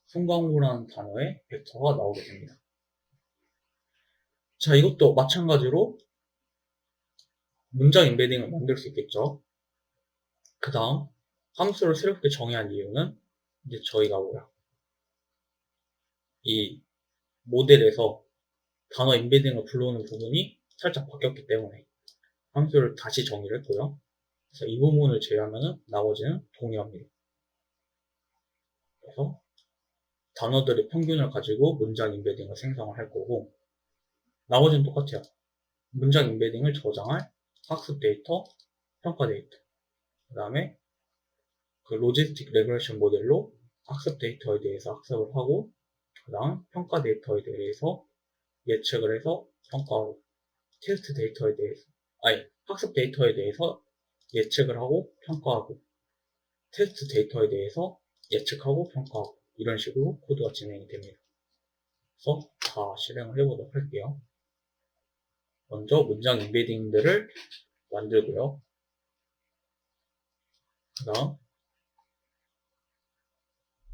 송광호라는 단어의 벡터가 나오게 됩니다. 자, 이것도 마찬가지로 문장 인베딩을 만들 수 있겠죠. 그 다음 함수를 새롭게 정의한 이유는 이제 저희가 이 모델에서 단어 인베딩을 불러오는 부분이 살짝 바뀌었기 때문에 함수를 다시 정의를 했고요. 그래서 이 부분을 제외하면 나머지는 동일합니다. 그래서 단어들의 평균을 가지고 문장 인베딩을 생성을 할 거고, 나머지는 똑같아요. 문장 인베딩을 저장할 학습 데이터, 평가 데이터, 그 다음에 그 로지스틱 레그레션 모델로 학습 데이터에 대해서 학습을 하고, 그 다음 평가 데이터에 대해서 예측을 해서 평가하고, 테스트 데이터에 대해서, 학습 데이터에 대해서 예측을 하고 평가하고, 테스트 데이터에 대해서 예측하고 평가하고, 이런 식으로 코드가 진행이 됩니다. 그래서 다 실행을 해보도록 할게요. 먼저 문장 임베딩들을 만들고요. 그 다음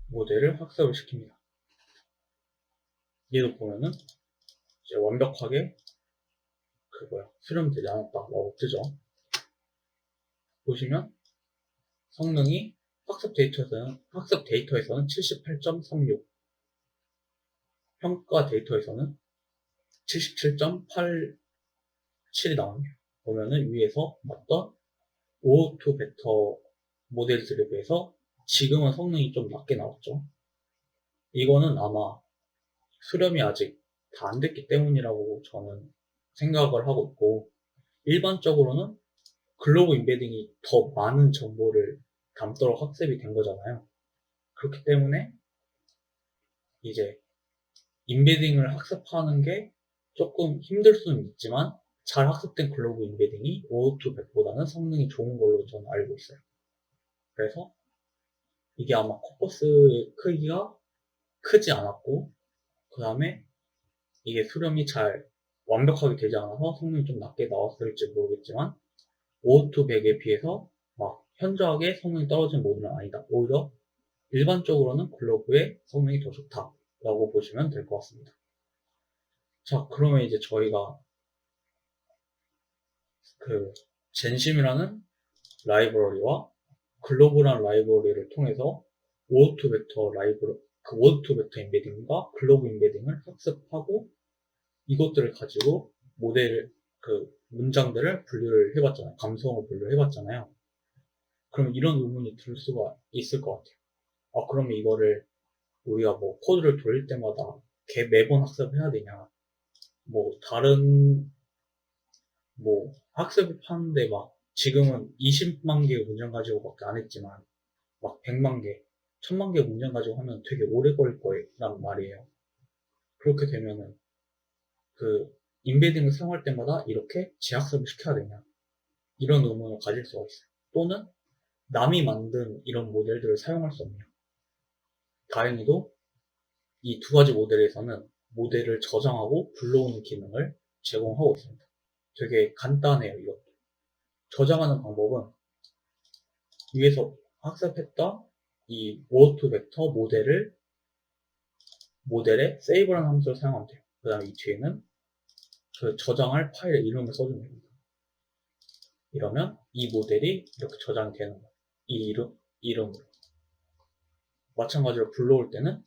모델을 학습을 시킵니다. 얘도 보면은 이제 완벽하게 수렴되지 않았다라고 뜨죠. 보시면 성능이 학습 데이터에서는 78.36, 평가 데이터에서는 77.87이 나옵니다. 보면은 위에서 봤던 O2 벡터 모델들에 비해서 지금은 성능이 좀 낮게 나왔죠. 이거는 아마 수렴이 아직 다 안 됐기 때문이라고 저는 생각을 하고 있고, 일반적으로는 글로벌 임베딩이 더 많은 정보를 담도록 학습이 된 거잖아요. 그렇기 때문에 이제 임베딩을 학습하는 게 조금 힘들 수는 있지만 잘 학습된 글로벌 임베딩이 O200보다는 성능이 좋은 걸로 저는 알고 있어요. 그래서 이게 아마 코퍼스의 크기가 크지 않았고, 그 다음에 이게 수렴이 잘 완벽하게 되지 않아서 성능이 좀 낮게 나왔을지 모르겠지만 O200에 비해서 막 현저하게 성능이 떨어진 모델은 아니다. 오히려 일반적으로는 글로브의 성능이 더 좋다라고 보시면 될 것 같습니다. 자, 그러면 이제 저희가 젠심이라는 라이브러리와 글로브라는 라이브러리를 통해서 워드2 벡터 워드2 벡터 임베딩과 글로브 임베딩을 학습하고 이것들을 가지고 문장들을 분류를 해봤잖아요. 감성을 분류를 해봤잖아요. 그럼 이런 의문이 들 수가 있을 것 같아요. 그러면 이거를 우리가 코드를 돌릴 때마다 매번 학습을 해야 되냐? 다른 학습을 하는데 지금은 20만 개의 문장 가지고밖에 안 했지만 100만 개, 1000만 개의 문장 가지고 하면 되게 오래 걸릴 거란 말이에요. 그렇게 되면은 임베딩을 사용할 때마다 이렇게 재학습을 시켜야 되냐? 이런 의문을 가질 수가 있어요. 또는 남이 만든 이런 모델들을 사용할 수 없냐? 다행히도 이 두 가지 모델에서는 모델을 저장하고 불러오는 기능을 제공하고 있습니다. 되게 간단해요, 이것도. 저장하는 방법은 위에서 학습했던 이 워드2 벡터 모델에 save라는 함수를 사용하면 돼요. 그 다음에 이 뒤에는 저장할 파일의 이름을 써주면 됩니다. 이러면 이 모델이 이렇게 저장이 되는 거예요. 이 이름으로. 마찬가지로 불러올 때는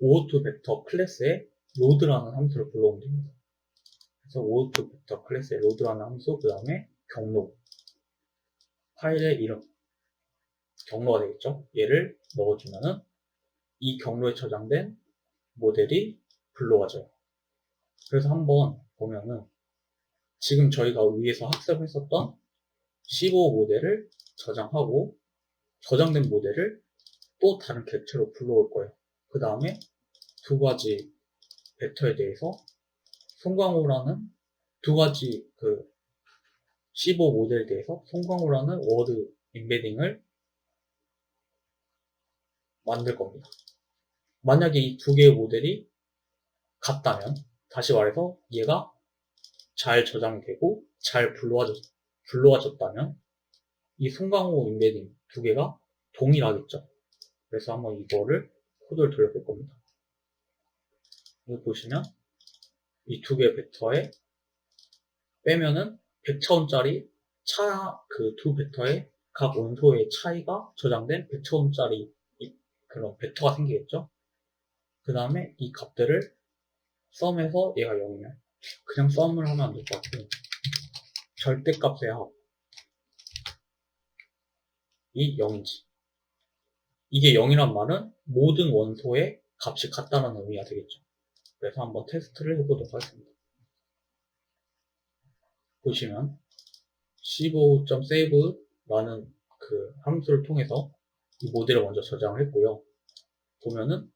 O2 벡터 클래스에 load라는 함수를 불러오면 됩니다. 그래서 O2 벡터 클래스에 load라는 함수, 그 다음에 경로, 파일의 이름, 경로가 되겠죠. 얘를 넣어주면은 이 경로에 저장된 모델이 불러와져요. 그래서 한번 보면은 지금 저희가 위에서 학습했었던 15 모델을 저장하고 저장된 모델을 또 다른 객체로 불러올 거예요. 그 다음에 두 가지 벡터에 대해서 송강호라는 두 가지 15 모델에 대해서 송강호라는 워드 임베딩을 만들 겁니다. 만약에 이 두 개의 모델이 같다면, 다시 말해서 얘가 잘 저장되고 잘 불러와졌다면 이 송강호 임베딩 두 개가 동일하겠죠. 그래서 한번 이거를 코드를 돌려볼 겁니다. 여기 보시면 이 두 개의 벡터에 빼면은 100차원짜리 그 두 벡터의 각 원소의 차이가 저장된 100차원짜리 그런 벡터가 생기겠죠. 그 다음에 이 값들을 썸해서 얘가 0이면 그냥 썸을 하면 안 될 것 같고 절대값의 합 이 0인지, 이게 0이란 말은 모든 원소의 값이 같다는 의미가 되겠죠. 그래서 한번 테스트를 해보도록 하겠습니다. 보시면 c5.save라는 그 함수를 통해서 이 모델을 먼저 저장을 했고요. 보면은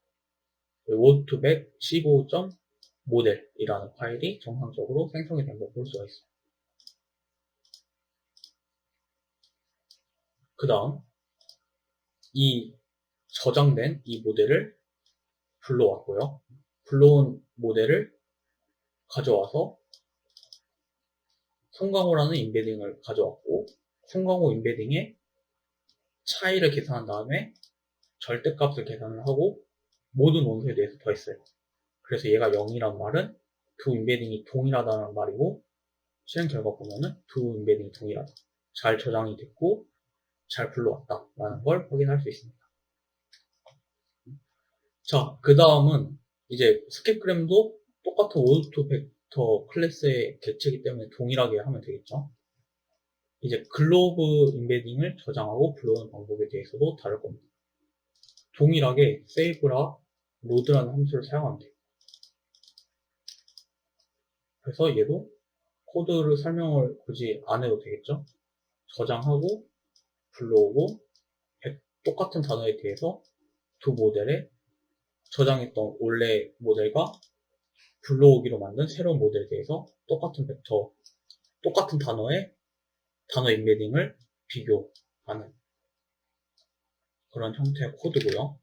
word2vec c5.model이라는 파일이 정상적으로 생성이 된 걸 볼 수가 있어요. 그 다음 이 저장된 이 모델을 불러왔고요. 불러온 모델을 가져와서 송강호라는 임베딩을 가져왔고, 송강호 임베딩의 차이를 계산한 다음에 절대값을 계산을 하고 모든 원소에 대해서 더했어요. 그래서 얘가 0이란 말은 두 임베딩이 동일하다는 말이고, 실행 결과 보면은 두 임베딩이 동일하다, 잘 저장이 됐고 잘 불러왔다 라는 걸 확인할 수 있습니다. 자, 그 다음은 이제 스킵그램도 똑같은 오드2 벡터 클래스의 객체이기 때문에 동일하게 하면 되겠죠. 이제 글로브 임베딩을 저장하고 불러오는 방법에 대해서도 다를 겁니다. 동일하게 save라 load라는 함수를 사용하면 돼요. 그래서 얘도 코드를 설명을 굳이 안 해도 되겠죠. 저장하고 불러오고 똑같은 단어에 대해서 두 모델에 저장했던 원래 모델과 불러오기로 만든 새로운 모델에 대해서 똑같은 벡터, 똑같은 단어의 단어 임베딩을 비교하는 그런 형태의 코드고요.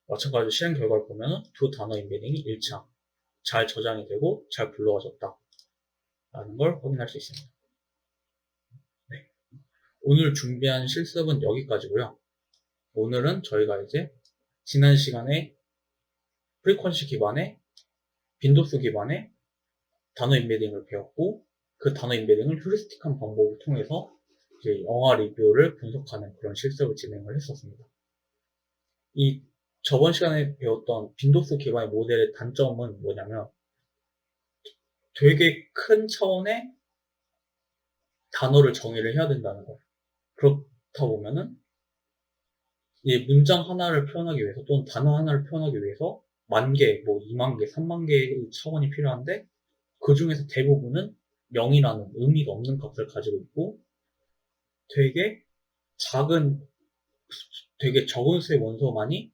마찬가지로 실행 결과를 보면 두 단어 임베딩이 일치한, 잘 저장이 되고 잘 불러와졌다 라는 걸 확인할 수 있습니다. 네. 오늘 준비한 실습은 여기까지고요. 오늘은 저희가 이제 지난 시간에 프리퀀시 기반의 빈도수 기반의 단어 임베딩을 배웠고, 그 단어 임베딩을 휴리스틱한 방법을 통해서 이제 영화 리뷰를 분석하는 그런 실습을 진행을 했었습니다. 이 저번 시간에 배웠던 빈도수 기반의 모델의 단점은 뭐냐면 되게 큰 차원의 단어를 정의를 해야 된다는 거예요. 그렇다 보면은 이 문장 하나를 표현하기 위해서 또는 단어 하나를 표현하기 위해서 10,000개, 뭐 20,000개, 30,000개의 차원이 필요한데 그 중에서 대부분은 0이라는 의미가 없는 값을 가지고 있고 되게 적은 수의 원소만이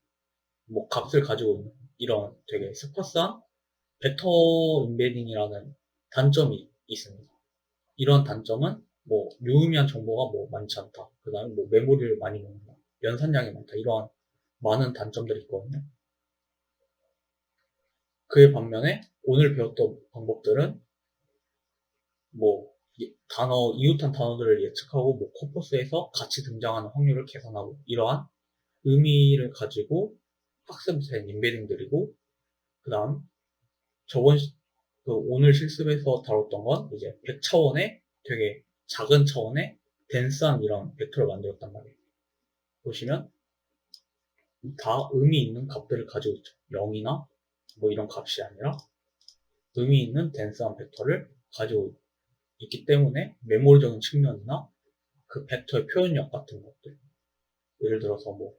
뭐 값을 가지고 있는 이런 되게 스파스한 벡터 임베딩이라는 단점이 있습니다. 이런 단점은 뭐 유의미한 정보가 뭐 많지 않다, 그 다음에 뭐 메모리를 많이 먹는다, 연산량이 많다, 이러한 많은 단점들이 있거든요. 그에 반면에 오늘 배웠던 방법들은 뭐 이웃한 단어들을 예측하고 뭐 코퍼스에서 같이 등장하는 확률을 계산하고 이러한 의미를 가지고 학습된 임베딩들이고, 그 다음 오늘 실습에서 다뤘던 건 이제 100차원의 되게 작은 차원의 덴스한 이런 벡터를 만들었단 말이에요. 보시면 다 의미 있는 값들을 가지고 있죠. 0이나 뭐 이런 값이 아니라 의미 있는 덴스한 벡터를 가지고 있기 때문에 메모리적인 측면이나 그 벡터의 표현력 같은 것들, 예를 들어서 뭐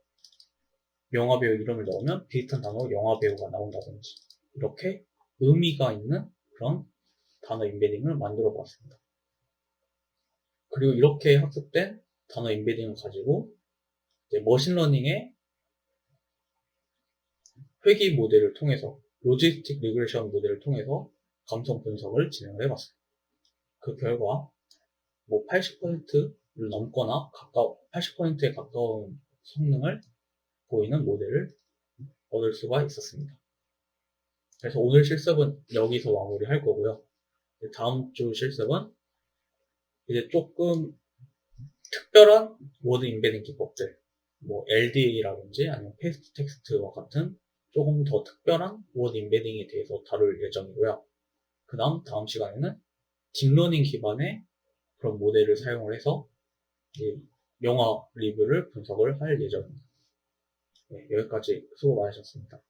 영화배우 이름을 넣으면 비슷한 단어로 영화배우가 나온다든지 이렇게 의미가 있는 그런 단어 임베딩을 만들어 보았습니다. 그리고 이렇게 학습된 단어 임베딩을 가지고 이제 머신러닝의 회귀 모델을 통해서, 로지스틱 리그레션 모델을 통해서 감성 분석을 진행을 해봤어요. 그 결과 뭐 80%를 넘거나 80%에 가까운 성능을 보이는 모델을 얻을 수가 있었습니다. 그래서 오늘 실습은 여기서 마무리할 거고요. 다음 주 실습은 이제 조금 특별한 워드 임베딩 기법들, 뭐 LDA라든지 아니면 페이스트 텍스트와 같은 조금 더 특별한 워드 임베딩에 대해서 다룰 예정이고요. 그 다음 시간에는 딥러닝 기반의 그런 모델을 사용을 해서 영화 리뷰를 분석을 할 예정입니다. 네, 여기까지 수고 많으셨습니다.